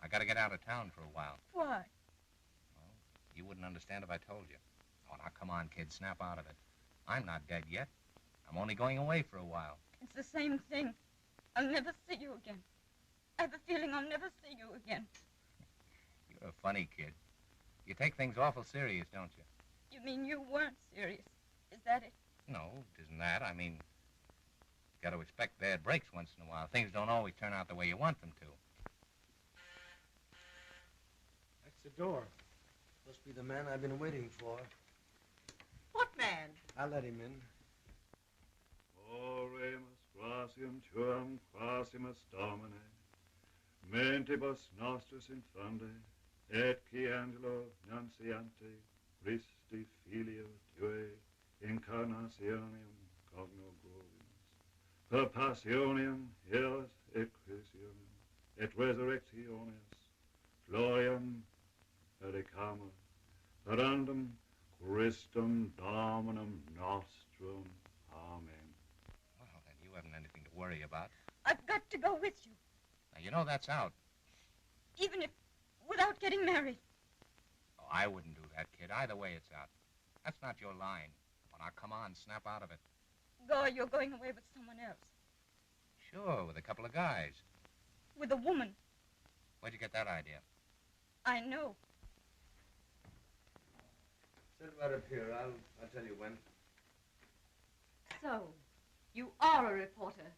Speaker 6: I gotta get out of town for a while.
Speaker 7: Why?
Speaker 6: You wouldn't understand if I told you. Oh, now come on, kid, snap out of it. I'm not dead yet. I'm only going away for a while.
Speaker 7: It's the same thing. I'll never see you again. I have a feeling I'll never see you again.
Speaker 6: You're a funny kid. You take things awful serious, don't you?
Speaker 7: You mean you weren't serious? Is that it?
Speaker 6: No, it isn't that. I mean, you got to expect bad breaks once in a while. Things don't always turn out the way you want them to.
Speaker 5: That's the door.
Speaker 12: Must be the man I've been waiting for.
Speaker 14: What man?
Speaker 12: I'll let him in.
Speaker 8: Oremus gratium tuam quasimus Domine, mentibus nostris infunde, et qui angelo nunciante, Christi filio tue, incarnationem cogno gloriamus, per passionem eos et crucianem, et resurrectionis, gloriam edicamus, perandum Christum Dominum nostrum. Amen.
Speaker 6: Well, then you haven't anything to worry about.
Speaker 7: I've got to go with you,
Speaker 6: Now, you know that's out.
Speaker 7: even if without getting married.
Speaker 6: Oh, I wouldn't do that, kid. Either way, it's out. That's not your line. Well, now, come on, snap out of it.
Speaker 7: Gar, you're going away with someone else.
Speaker 6: Sure, with a couple of guys.
Speaker 7: With a woman.
Speaker 6: Where'd you get that idea?
Speaker 7: I know.
Speaker 12: Sit right up here. I'll tell you when.
Speaker 19: So, you are a reporter.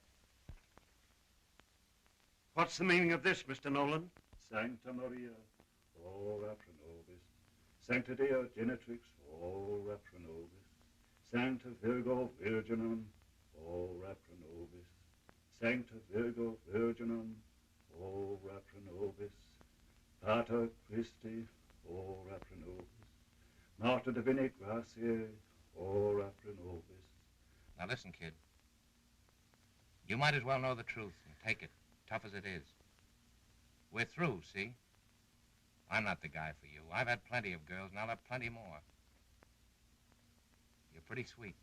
Speaker 2: What's the meaning of this, Mr. Nolan?
Speaker 8: Sancta Maria, ora pro nobis. Sancta Deo Genitrix, ora pro nobis. Sancta Virgo Virginum, ora pro nobis. Sancta Virgo Virginum, ora pro nobis. Pater Christi, ora pro nobis. Mater Divinae Gratiae, ora pro nobis.
Speaker 6: Now, listen, kid. You might as well know the truth and take it, tough as it is. We're through, see? I'm not the guy for you. I've had plenty of girls, and I'll have plenty more. You're pretty sweet.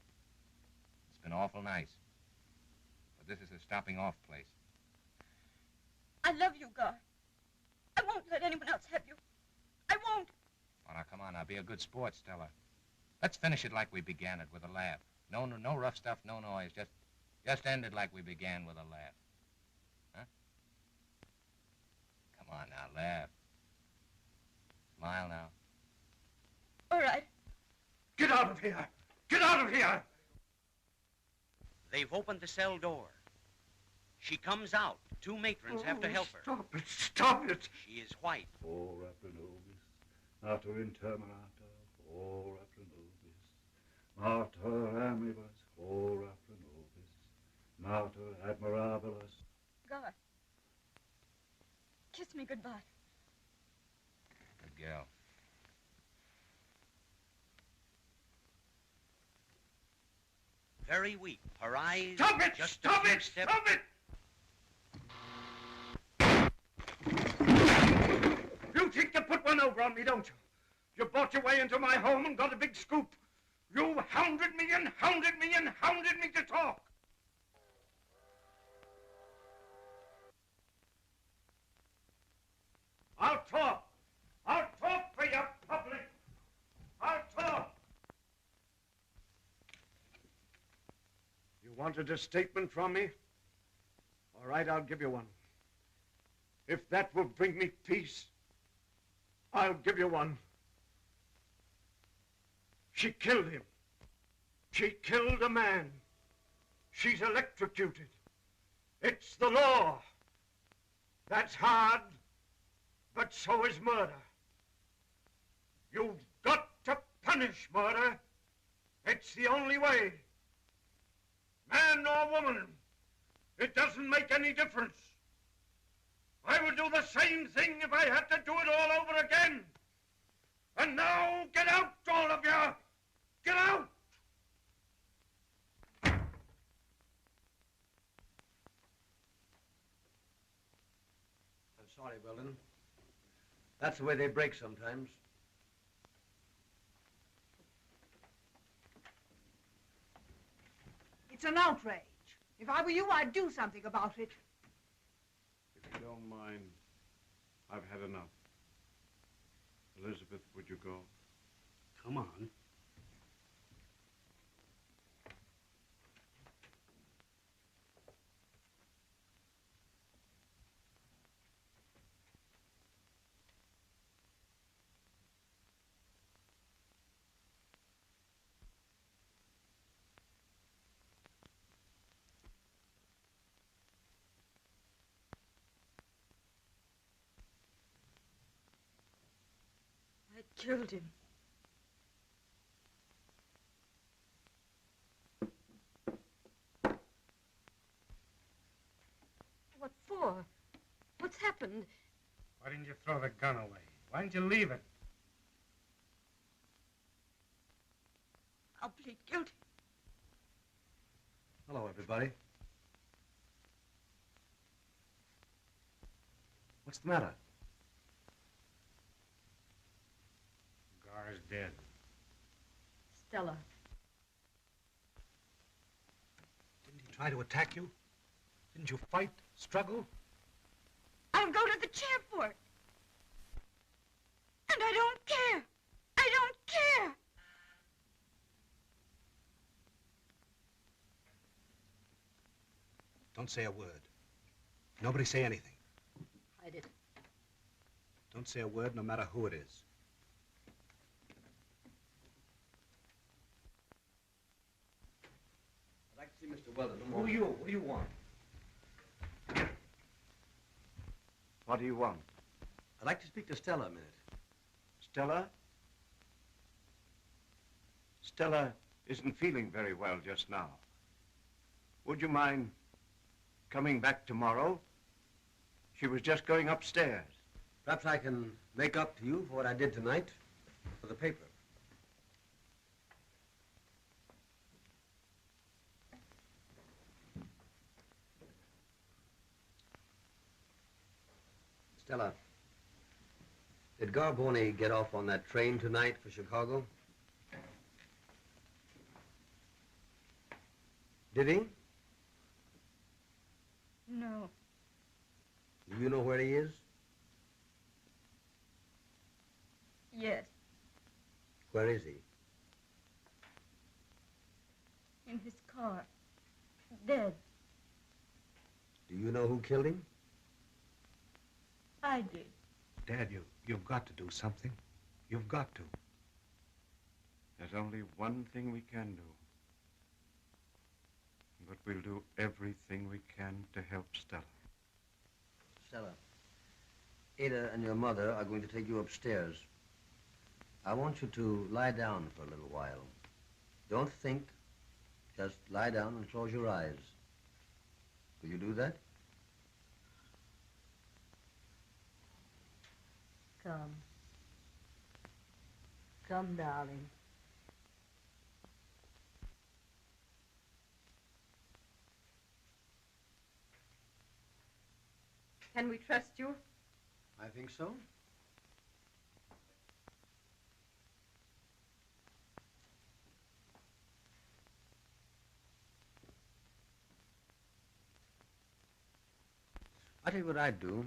Speaker 6: It's been awful nice. But this is a stopping-off place.
Speaker 7: I love you, Gar. I won't let anyone else have you. I won't.
Speaker 6: Oh, now, come on, now, be a good sport, Stella. Let's finish it like we began it, with a laugh. No rough stuff, no noise. Just end it like we began, with a laugh. Huh? Come on now, laugh. Smile now.
Speaker 7: All right.
Speaker 2: Get out of here! Get out of here!
Speaker 15: They've opened the cell door. She comes out. 2 matrons have to help her.
Speaker 2: Stop it! Stop it!
Speaker 15: She is white.
Speaker 8: Ora pro nobis. Mater interminata, ora pro nobis. Mater amibus, ora pro nobis. Mater admirabilis.
Speaker 7: Gar. Kiss me goodbye.
Speaker 6: Good girl.
Speaker 15: Very weak. Her eyes.
Speaker 2: Stop it!
Speaker 15: Just
Speaker 2: Stop
Speaker 15: a few
Speaker 2: it!
Speaker 15: steps.
Speaker 2: Stop it! You You think you put one over on me, don't you? You bought your way into my home and got a big scoop. You hounded me and hounded me and hounded me to talk. I'll talk. I'll talk for you, public. I'll talk. You wanted a statement from me? All right, I'll give you one. If that will bring me peace, I'll give you one. She killed him. She killed a man. She's electrocuted. It's the law. That's hard, but so is murder. You've got to punish murder. It's the only way. Man or woman, it doesn't make any difference. I would do the same thing if I had to do it all over again. And now, get out, all of you! Get out!
Speaker 12: I'm sorry, Weldon. That's the way they break sometimes.
Speaker 14: It's an outrage. If I were you, I'd do something about it.
Speaker 17: If you don't mind, I've had enough. Elizabeth, would you go?
Speaker 5: Come on.
Speaker 11: I killed him. What for? What's happened?
Speaker 5: Why didn't you throw the gun away? Why didn't you leave it?
Speaker 14: I'll plead guilty.
Speaker 12: Hello, everybody. What's the matter?
Speaker 5: Gar's dead.
Speaker 19: Stella.
Speaker 10: Didn't he try to attack you? Didn't you fight, struggle?
Speaker 7: I'll go to the chair for it. And I don't care. I don't care.
Speaker 10: Don't say a word. Nobody say anything.
Speaker 19: Hide it.
Speaker 10: Don't say a word, no matter who it is.
Speaker 12: I'd like to see Mr. Weldon. Who are you? What do you want?
Speaker 2: What do you want?
Speaker 12: I'd like to speak to Stella a minute.
Speaker 2: Stella? Stella isn't feeling very well just now. Would you mind coming back tomorrow? She was just going upstairs.
Speaker 12: Perhaps I can make up to you for what I did tonight for the paper. Stella, did Garboni get off on that train tonight for Chicago? Did he?
Speaker 19: No.
Speaker 12: Do you know where he is?
Speaker 19: Yes.
Speaker 12: Where is he?
Speaker 19: In his car. Dead.
Speaker 12: Do you know who killed him?
Speaker 19: I did.
Speaker 10: Dad, you've got to do something. You've got to.
Speaker 17: There's only one thing we can do. But we'll do everything we can to help Stella.
Speaker 12: Stella, Ada and your mother are going to take you upstairs. I want you to lie down for a little while. Don't think. Just lie down and close your eyes. Will you do that?
Speaker 19: Come. Come, darling. Can we trust you?
Speaker 12: I think so. I tell you what I'd do.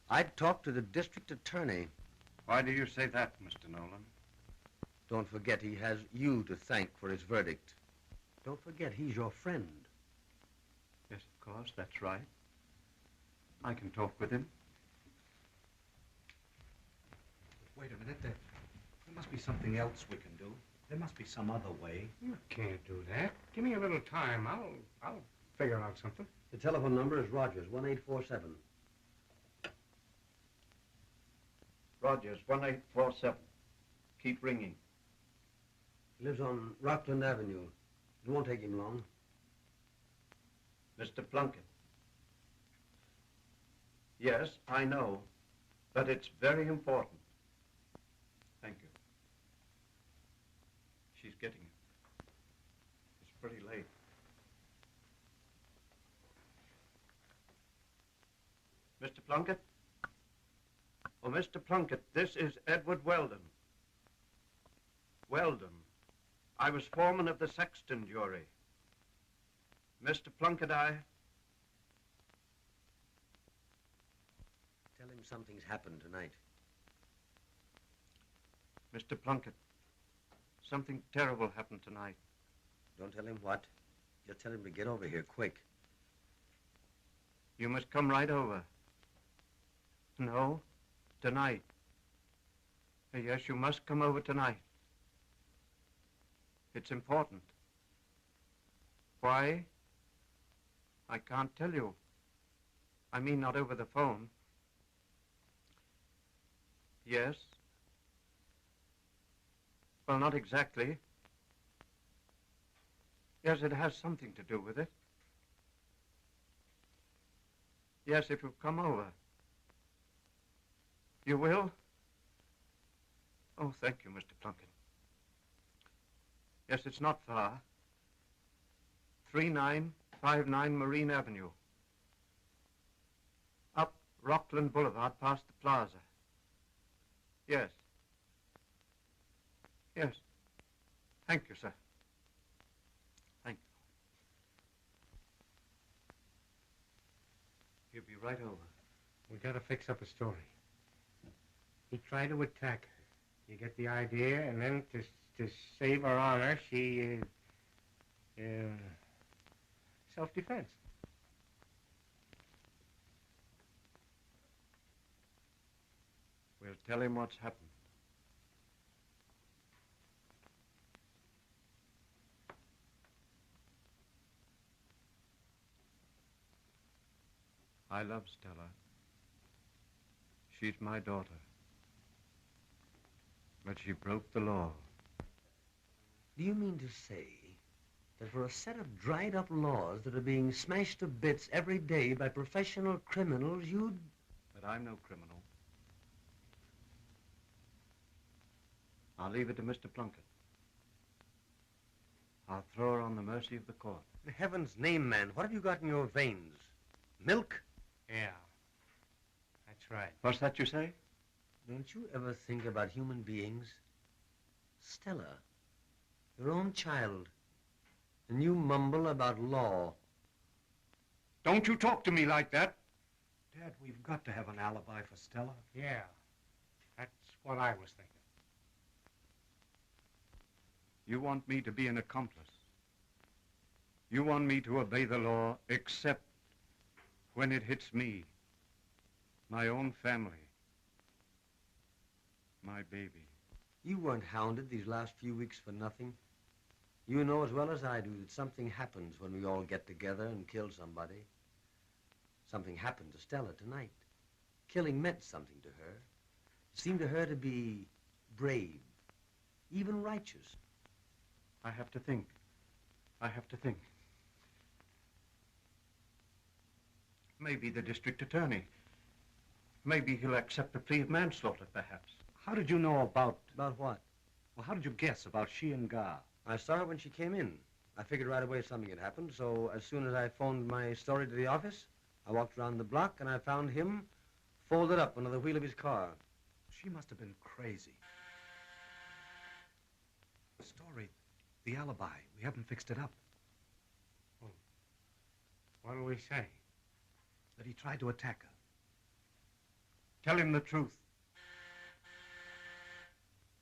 Speaker 12: I'd talk to the district attorney.
Speaker 2: Why do you say that, Mr. Nolan?
Speaker 12: Don't forget he has you to thank for his verdict. Don't forget he's your friend.
Speaker 2: Yes, of course, that's right. I can talk with him.
Speaker 10: Wait a minute. There must be something else we can do. There must be some other way.
Speaker 5: You can't do that. Give me a little time. I'll figure out something.
Speaker 12: The telephone number is Rogers, 1847.
Speaker 2: Rogers, 1847. Keep ringing.
Speaker 12: He lives on Rockland Avenue. It won't take him long.
Speaker 2: Mr. Plunkett. Yes, I know, but it's very important. Thank you. She's getting it. It's pretty late. Mr. Plunkett? Oh, Mr. Plunkett, this is Edward Weldon. Weldon. I was foreman of the Sexton jury. Mr. Plunkett,
Speaker 12: Tell him something's happened tonight.
Speaker 2: Mr. Plunkett, something terrible happened tonight.
Speaker 12: Don't tell him what. Just tell him to get over here quick.
Speaker 2: You must come right over. No, tonight. Yes, you must come over tonight. It's important. Why? I can't tell you. I mean, not over the phone. Yes. Well, not exactly. Yes, it has something to do with it. Yes, if you come over. You will? Oh, thank you, Mr. Plunkett. Yes, it's not far. 3959 Marine Avenue. Up Rockland Boulevard past the plaza. Yes. Yes. Thank you, sir. Thank you. He'll be right over.
Speaker 5: We gotta fix up a story. He tried to attack her. You get the idea? And then to save her honor, she, self-defense.
Speaker 2: We'll tell him what's happened. I love Stella. She's my daughter. But she broke the law.
Speaker 12: Do you mean to say that for a set of dried-up laws that are being smashed to bits every day by professional criminals, you'd...
Speaker 2: But I'm no criminal. I'll leave it to Mr. Plunkett. I'll throw her on the mercy of the court.
Speaker 12: In heaven's name, man, what have you got in your veins? Milk?
Speaker 5: Yeah. That's right.
Speaker 2: What's that you say?
Speaker 12: Don't you ever think about human beings? Stella, your own child, and you mumble about law.
Speaker 2: Don't you talk to me like that.
Speaker 10: Dad, we've got to have an alibi for Stella.
Speaker 5: Yeah. That's what I was thinking.
Speaker 2: You want me to be an accomplice. You want me to obey the law except when it hits me, my own family, my baby.
Speaker 12: You weren't hounded these last few weeks for nothing. You know as well as I do that something happens when we all get together and kill somebody. Something happened to Stella tonight. Killing meant something to her. It seemed to her to be brave, even righteous.
Speaker 2: I have to think. I have to think. Maybe the district attorney. Maybe he'll accept a plea of manslaughter, perhaps.
Speaker 10: How did you know about...
Speaker 12: About what?
Speaker 10: Well, how did you guess about she and Gar?
Speaker 12: I saw her when she came in. I figured right away something had happened, so as soon as I phoned my story to the office, I walked around the block and I found him folded up under the wheel of his car.
Speaker 10: She must have been crazy. The story, the alibi, we haven't fixed it up.
Speaker 5: What'll we say?
Speaker 10: that he tried to attack her.
Speaker 2: Tell him the truth.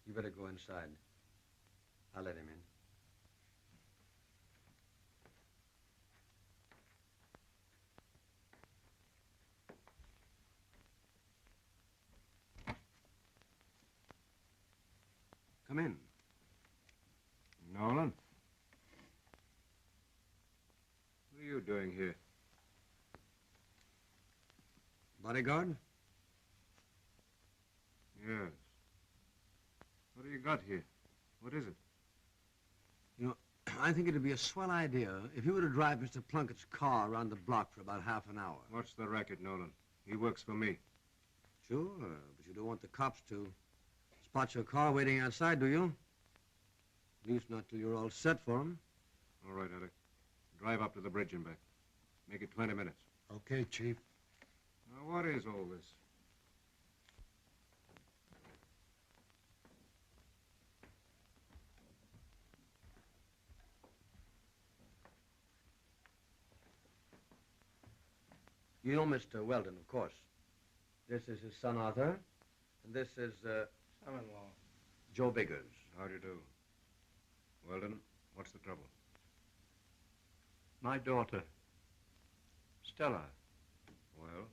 Speaker 12: You better go inside. I'll let him in. Come in.
Speaker 17: Nolan? What are you doing here?
Speaker 12: Bodyguard?
Speaker 17: Yes. What do you got here? What is it?
Speaker 12: You know, I think it'd be a swell idea if you were to drive Mr. Plunkett's car around the block for about half an hour.
Speaker 17: What's the racket, Nolan? He works for me.
Speaker 12: Sure, but you don't want the cops to spot your car waiting outside, do you? At least not till you're all set for them.
Speaker 17: All right, Ellie. Drive up to the bridge and back. Make it 20 minutes.
Speaker 10: Okay, Chief.
Speaker 17: Now, what is all this?
Speaker 12: You know Mr. Weldon, of course. This is his son, Arthur. And this is,
Speaker 5: Son-in-law.
Speaker 12: Joe Biggers.
Speaker 17: How do you do? Weldon, what's the trouble?
Speaker 2: My daughter, Stella.
Speaker 17: Well?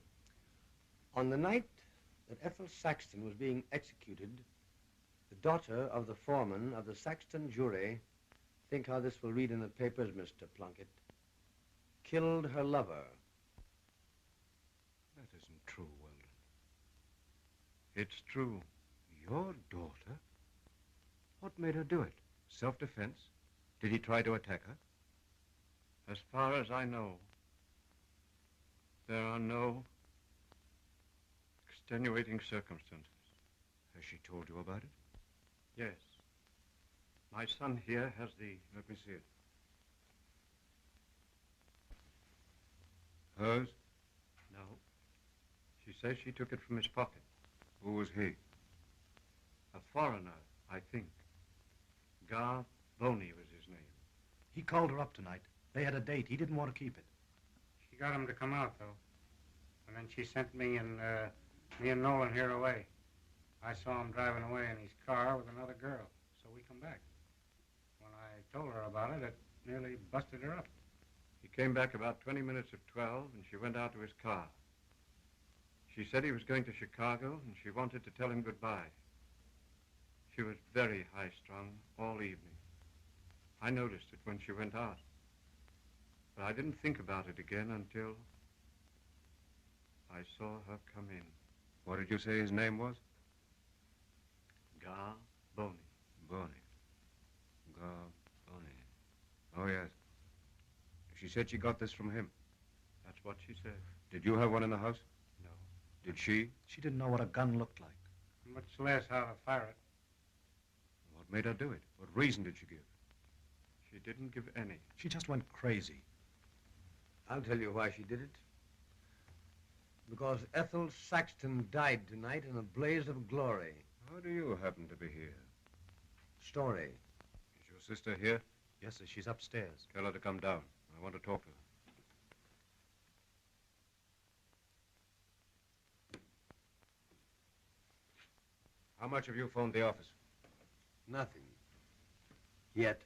Speaker 12: On the night that Ethel Saxton was being executed, the daughter of the foreman of the Saxton jury, think how this will read in the papers, Mr. Plunkett, killed her lover.
Speaker 17: That isn't true, Weldon. It's true. Your daughter? What made her do it? Self-defense? Did he try to attack her?
Speaker 2: As far as I know, there are no extenuating circumstances.
Speaker 17: Has she told you about it?
Speaker 2: Yes. My son here has the...
Speaker 17: Let me see it. Hers?
Speaker 2: No. She says she took it from his pocket.
Speaker 17: Who was he?
Speaker 2: A foreigner, I think. Gar Boney was his name.
Speaker 10: He called her up tonight. They had a date. He didn't want to keep it.
Speaker 5: She got him to come out, though. And then she sent me and Nolan here away. I saw him driving away in his car with another girl, so we come back. When I told her about it, it nearly busted her up.
Speaker 2: He came back about 20 minutes of 12, and she went out to his car. She said he was going to Chicago, and she wanted to tell him goodbye. She was very high-strung all evening. I noticed it when she went out. But I didn't think about it again until I saw her come in.
Speaker 17: What did you say his name was?
Speaker 2: Gar Boney.
Speaker 17: Boney. Gar Boney. Oh, yes. She said she got this from him.
Speaker 2: That's what she said.
Speaker 17: Did you have one in the house?
Speaker 2: No.
Speaker 17: Did she?
Speaker 10: She didn't know what a gun looked like.
Speaker 5: Much less how to fire it.
Speaker 17: What made her do it? What reason did she give?
Speaker 2: She didn't give any.
Speaker 10: She just went crazy.
Speaker 12: I'll tell you why she did it. Because Ethel Saxton died tonight in a blaze of glory.
Speaker 17: How do you happen to be here?
Speaker 12: Story.
Speaker 17: Is your sister here?
Speaker 10: Yes, sir. She's upstairs.
Speaker 17: Tell her to come down. I want to talk to her. How much have you phoned the office?
Speaker 12: Nothing. Yet.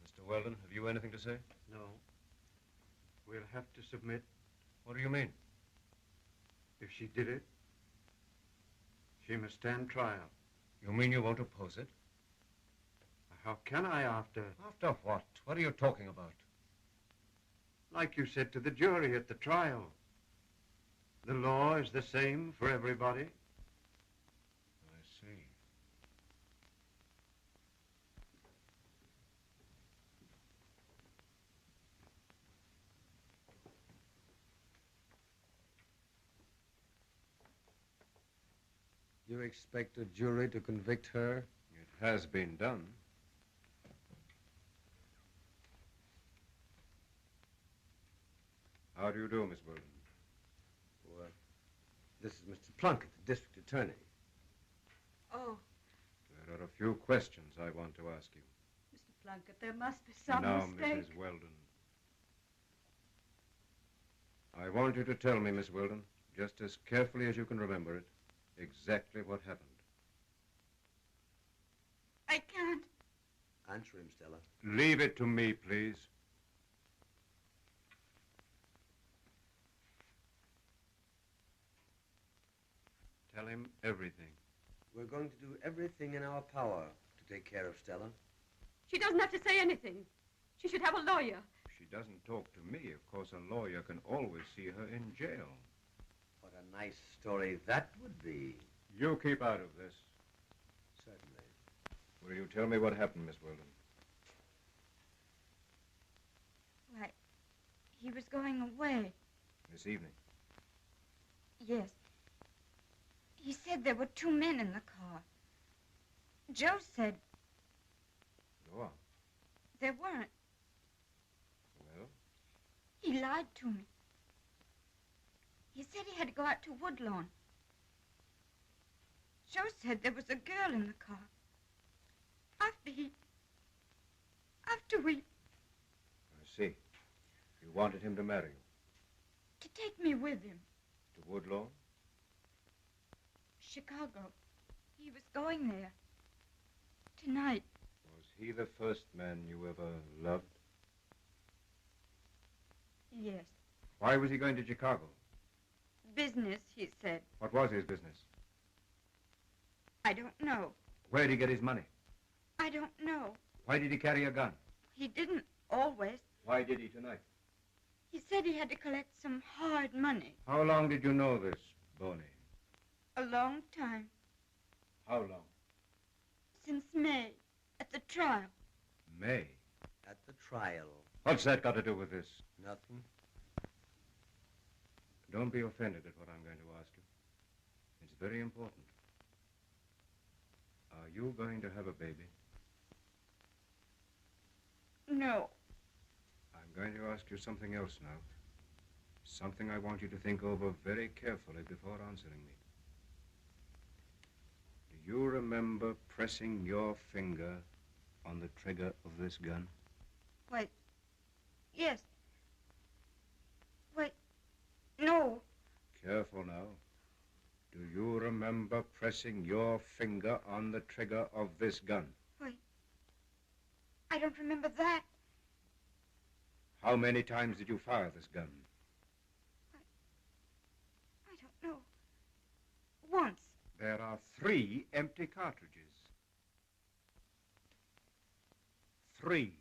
Speaker 17: Mr. Weldon, have you anything to say?
Speaker 2: No. We'll have to submit.
Speaker 17: What do you mean?
Speaker 2: If she did it, she must stand trial.
Speaker 17: You mean you won't oppose it?
Speaker 2: How can I after...
Speaker 17: After what? What are you talking about?
Speaker 2: Like you said to the jury at the trial. The law is the same for everybody.
Speaker 17: I see.
Speaker 12: You expect a jury to convict her?
Speaker 17: It has been done. How do you do, Miss Weldon?
Speaker 12: Well, this is Mr. Plunkett, the district attorney.
Speaker 11: Oh,
Speaker 17: There are a few questions I want to ask you.
Speaker 11: Mr. Plunkett, there must be some
Speaker 17: now,
Speaker 11: mistake.
Speaker 17: Mrs. Weldon. I want you to tell me, Miss Weldon, just as carefully as you can remember it, exactly what happened.
Speaker 1: I can't.
Speaker 12: Answer him, Stella.
Speaker 17: Leave it to me, please. Tell him everything.
Speaker 12: We're going to do everything in our power to take care of Stella.
Speaker 19: She doesn't have to say anything. She should have a lawyer.
Speaker 17: She doesn't talk to me. Of course, a lawyer can always see her in jail.
Speaker 12: What a nice story that would be.
Speaker 17: You keep out of this.
Speaker 12: Certainly.
Speaker 17: Will you tell me what happened, Miss Weldon?
Speaker 1: Why, he was going away.
Speaker 17: This evening?
Speaker 1: Yes. He said there were 2 men in the car. Joe said
Speaker 17: Go on.
Speaker 1: there weren't.
Speaker 17: Well?
Speaker 1: He lied to me. He said he had to go out to Woodlawn. Joe said there was a girl in the car. After we...
Speaker 17: I see. You wanted him to marry you.
Speaker 1: to take me with him.
Speaker 17: To Woodlawn?
Speaker 1: Chicago. He was going there. Tonight.
Speaker 17: Was he the first man you ever loved?
Speaker 1: Yes.
Speaker 17: Why was he going to Chicago?
Speaker 1: Business, he said.
Speaker 17: What was his business?
Speaker 1: I don't know.
Speaker 17: Where did he get his money?
Speaker 1: I don't know.
Speaker 17: Why did he carry a gun?
Speaker 1: He didn't always.
Speaker 17: Why did he tonight?
Speaker 1: He said he had to collect some hard money.
Speaker 17: How long did you know this, Boney?
Speaker 1: A long time.
Speaker 17: How long?
Speaker 1: Since May, at the trial.
Speaker 17: May.
Speaker 12: At the trial.
Speaker 17: What's that got to do with this?
Speaker 12: Nothing.
Speaker 17: Don't be offended at what I'm going to ask you. It's very important. Are you going to have a baby?
Speaker 1: No.
Speaker 17: I'm going to ask you something else now. Something I want you to think over very carefully before answering me. Do you remember pressing your finger on the trigger of this gun?
Speaker 1: Wait. Yes. Wait. No.
Speaker 17: Careful now. Do you remember pressing your finger on the trigger of this gun?
Speaker 1: Wait. I don't remember that.
Speaker 17: How many times did you fire this gun?
Speaker 1: I don't know. Once.
Speaker 17: There are 3 empty cartridges. 3.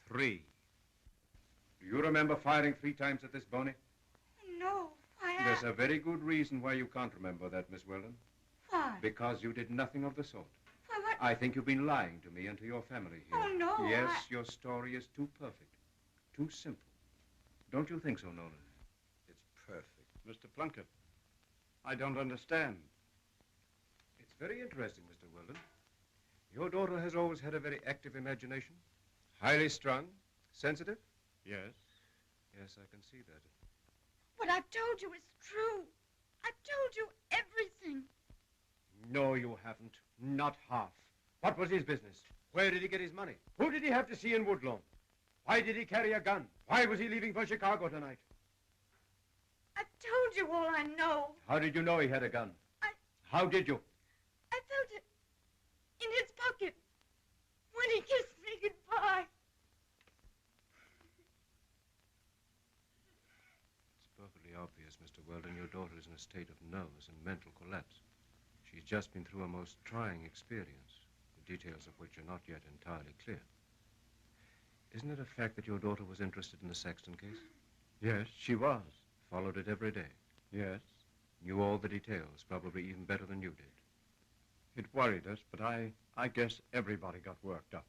Speaker 17: 3. Do you remember firing 3 times at this, Boney?
Speaker 1: No. Why?
Speaker 17: There's a very good reason why you can't remember that, Miss Weldon.
Speaker 1: Why?
Speaker 17: Because you did nothing of the sort.
Speaker 1: Why, what?
Speaker 17: I think you've been lying to me and to your family here.
Speaker 1: Oh, no.
Speaker 17: Yes, your story is too perfect. Too simple. Don't you think so, Nolan?
Speaker 12: It's perfect.
Speaker 17: Mr. Plunkett, I don't understand. It's very interesting, Mr. Weldon. Your daughter has always had a very active imagination. Highly strung. Sensitive? Yes. Yes, I can see that.
Speaker 1: What I've told you is true. I've told you everything.
Speaker 17: No, you haven't. Not half. What was his business? Where did he get his money? Who did he have to see in Woodlawn? Why did he carry a gun? Why was he leaving for Chicago tonight?
Speaker 1: I've told you all I know.
Speaker 17: How did you know he had a gun? How did you?
Speaker 1: I felt it in his pocket when he kissed me goodbye.
Speaker 17: It's perfectly obvious, Mr. Weldon, your daughter is in a state of nervous and mental collapse. She's just been through a most trying experience, the details of which are not yet entirely clear. Isn't it a fact that your daughter was interested in the Saxton case? Yes, she was. Followed it every day? Yes. Knew all the details, probably even better than you did. It worried us, but I guess everybody got worked up.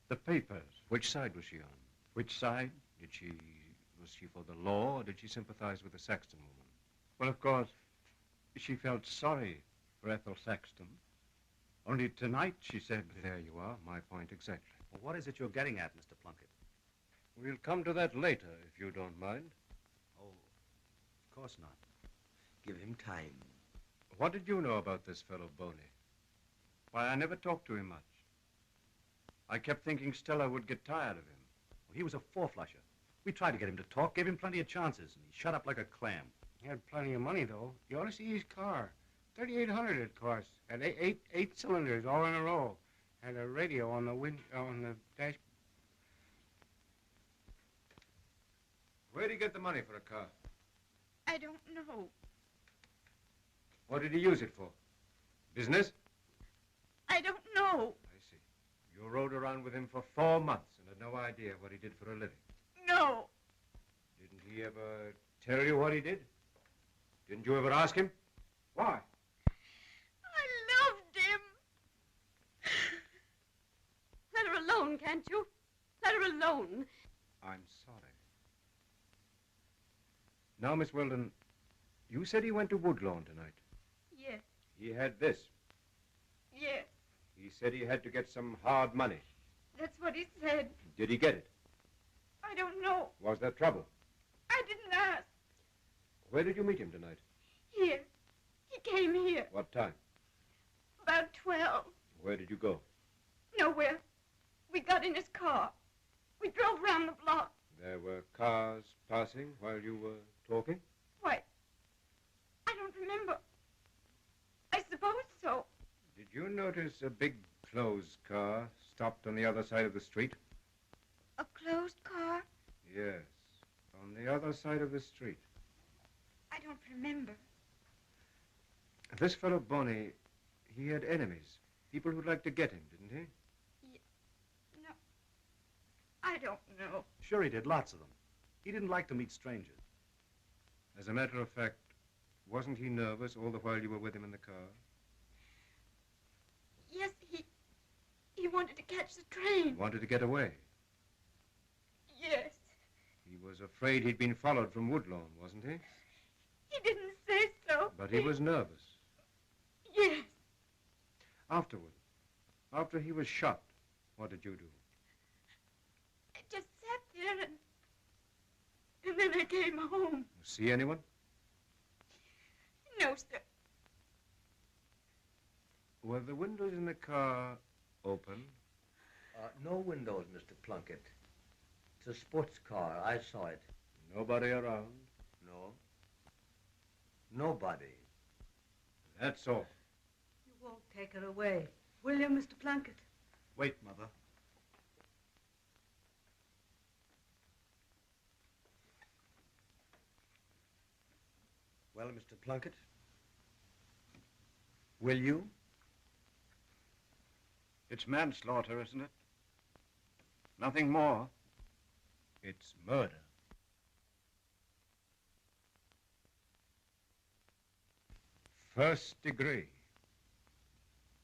Speaker 17: The papers. Which side was she on? Which side? Was she for the law, or did she sympathize with the Saxton woman? Well, of course, she felt sorry for Ethel Saxton. Only tonight, she said... There you are, my point exactly.
Speaker 10: Well, what is it you're getting at, Mr. Plunkett?
Speaker 17: We'll come to that later, if you don't mind.
Speaker 10: Oh, of course not.
Speaker 12: Give him time.
Speaker 17: What did you know about this fellow, Boney? Why, I never talked to him much. I kept thinking Stella would get tired of him.
Speaker 10: Well, he was a four-flusher. We tried to get him to talk, gave him plenty of chances, and he shut up like a clam.
Speaker 5: He had plenty of money, though. You ought to see his car. $3,800 it cost. Had eight cylinders all in a row. Had a radio on the dash.
Speaker 17: Where'd he get the money for a car?
Speaker 7: I don't know.
Speaker 17: What did he use it for? Business?
Speaker 7: I don't know.
Speaker 17: I see. You rode around with him for 4 months and had no idea what he did for a living.
Speaker 7: No.
Speaker 17: Didn't he ever tell you what he did? Didn't you ever ask him? Why?
Speaker 7: I loved him.
Speaker 19: Let her alone, can't you? Let her alone.
Speaker 17: I'm sorry. Now, Miss Weldon, you said he went to Woodlawn tonight.
Speaker 7: Yes.
Speaker 17: He had this.
Speaker 7: Yes.
Speaker 17: He said he had to get some hard money.
Speaker 7: That's what he said.
Speaker 17: Did he get it?
Speaker 7: I don't know.
Speaker 17: Was there trouble?
Speaker 7: I didn't ask.
Speaker 17: Where did you meet him tonight?
Speaker 7: Here. He came here.
Speaker 17: What time?
Speaker 7: About 12.
Speaker 17: Where did you go?
Speaker 7: Nowhere. We got in his car. We drove round the block.
Speaker 17: There were cars passing while you were talking?
Speaker 7: Why, I don't remember. I suppose so.
Speaker 17: Did you notice a big closed car stopped on the other side of the street?
Speaker 7: A closed car?
Speaker 17: Yes, on the other side of the street.
Speaker 7: I don't remember.
Speaker 17: This fellow Bonnie, he had enemies. People who'd like to get him, didn't he?
Speaker 7: No. I don't know.
Speaker 10: Sure he did, lots of them. He didn't like to meet strangers.
Speaker 17: As a matter of fact, wasn't he nervous all the while you were with him in the car?
Speaker 7: Yes, he wanted to catch the train.
Speaker 17: Wanted to get away.
Speaker 7: Yes.
Speaker 17: He was afraid he'd been followed from Woodlawn, wasn't he?
Speaker 7: He didn't say so.
Speaker 17: But he was nervous.
Speaker 7: Yes.
Speaker 17: Afterward, after he was shot, what did you do?
Speaker 7: I just sat there and then I came home.
Speaker 17: See anyone?
Speaker 7: No, sir.
Speaker 17: Were the windows in the car open?
Speaker 12: No windows, Mr. Plunkett. It's a sports car. I saw it.
Speaker 17: Nobody around?
Speaker 12: No. Nobody.
Speaker 17: That's all.
Speaker 11: You won't take her away, will you, Mr. Plunkett?
Speaker 10: Wait, Mother.
Speaker 12: Well, Mr. Plunkett, will you?
Speaker 2: It's manslaughter, isn't it? Nothing more.
Speaker 17: It's murder. First degree.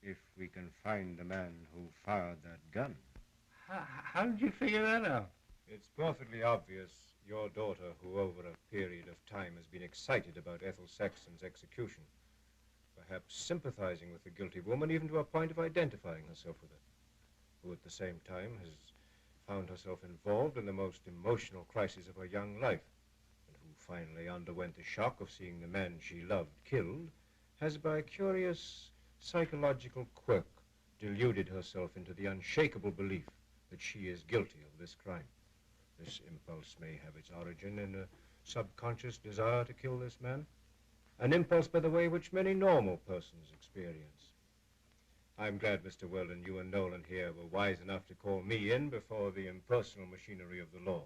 Speaker 17: If we can find the man who fired that gun.
Speaker 5: How did you figure that out?
Speaker 17: It's perfectly obvious your daughter, who over a period of time has been excited about Ethel Saxon's execution, perhaps sympathizing with the guilty woman even to a point of identifying herself with her, who at the same time has found herself involved in the most emotional crisis of her young life, and who finally underwent the shock of seeing the man she loved killed, has by a curious psychological quirk deluded herself into the unshakable belief that she is guilty of this crime. This impulse may have its origin in a subconscious desire to kill this man, an impulse, by the way, which many normal persons experience. I'm glad, Mr. Weldon, you and Nolan here were wise enough to call me in before the impersonal machinery of the law.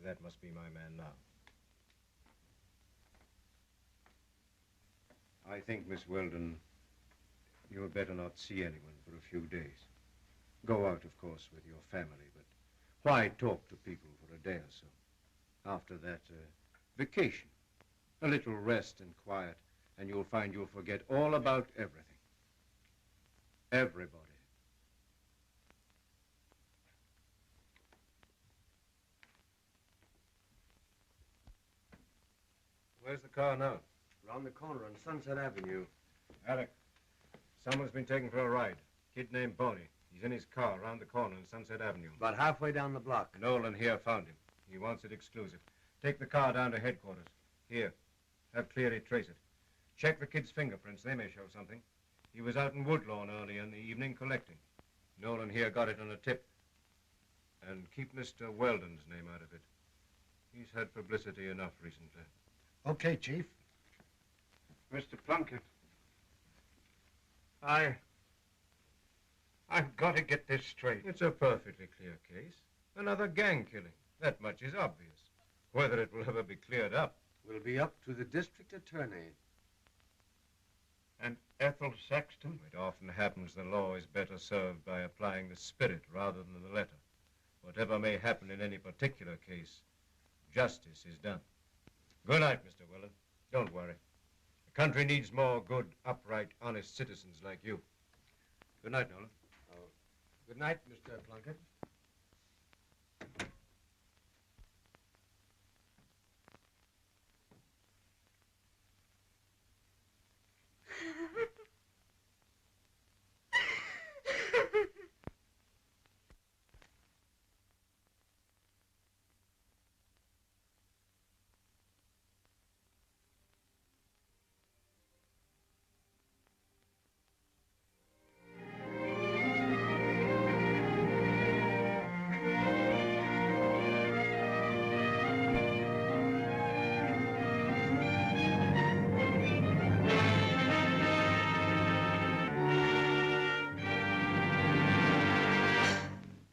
Speaker 17: That must be my man now. I think, Miss Weldon, you had better not see anyone for a few days. Go out, of course, with your family, but why talk to people for a day or so? After that, vacation. A little rest and quiet, and you'll find you'll forget all about everything. Everybody. Where's the car now?
Speaker 12: Round the corner on Sunset Avenue.
Speaker 17: Alec, someone's been taken for a ride. Kid named Bonnie. He's in his car around the corner on Sunset Avenue.
Speaker 12: About halfway down the block.
Speaker 17: Nolan here found him. He wants it exclusive. Take the car down to headquarters. Here. Have Cleary trace it. Check the kid's fingerprints. They may show something. He was out in Woodlawn earlier in the evening collecting. Nolan here got it on a tip. And keep Mr. Weldon's name out of it. He's had publicity enough recently.
Speaker 2: Okay, Chief.
Speaker 5: Mr. Plunkett, I've got to get this straight.
Speaker 17: It's a perfectly clear case. Another gang killing. That much is obvious. Whether it will ever be cleared up
Speaker 4: will be up to the district attorney.
Speaker 5: And Ethel Sexton?
Speaker 17: It often happens the law is better served by applying the spirit rather than the letter. Whatever may happen in any particular case, justice is done. Good night, Mr. Weldon. Don't worry. The country needs more good, upright, honest citizens like you. Good night, Nolan.
Speaker 4: Good night, Mr. Plunkett.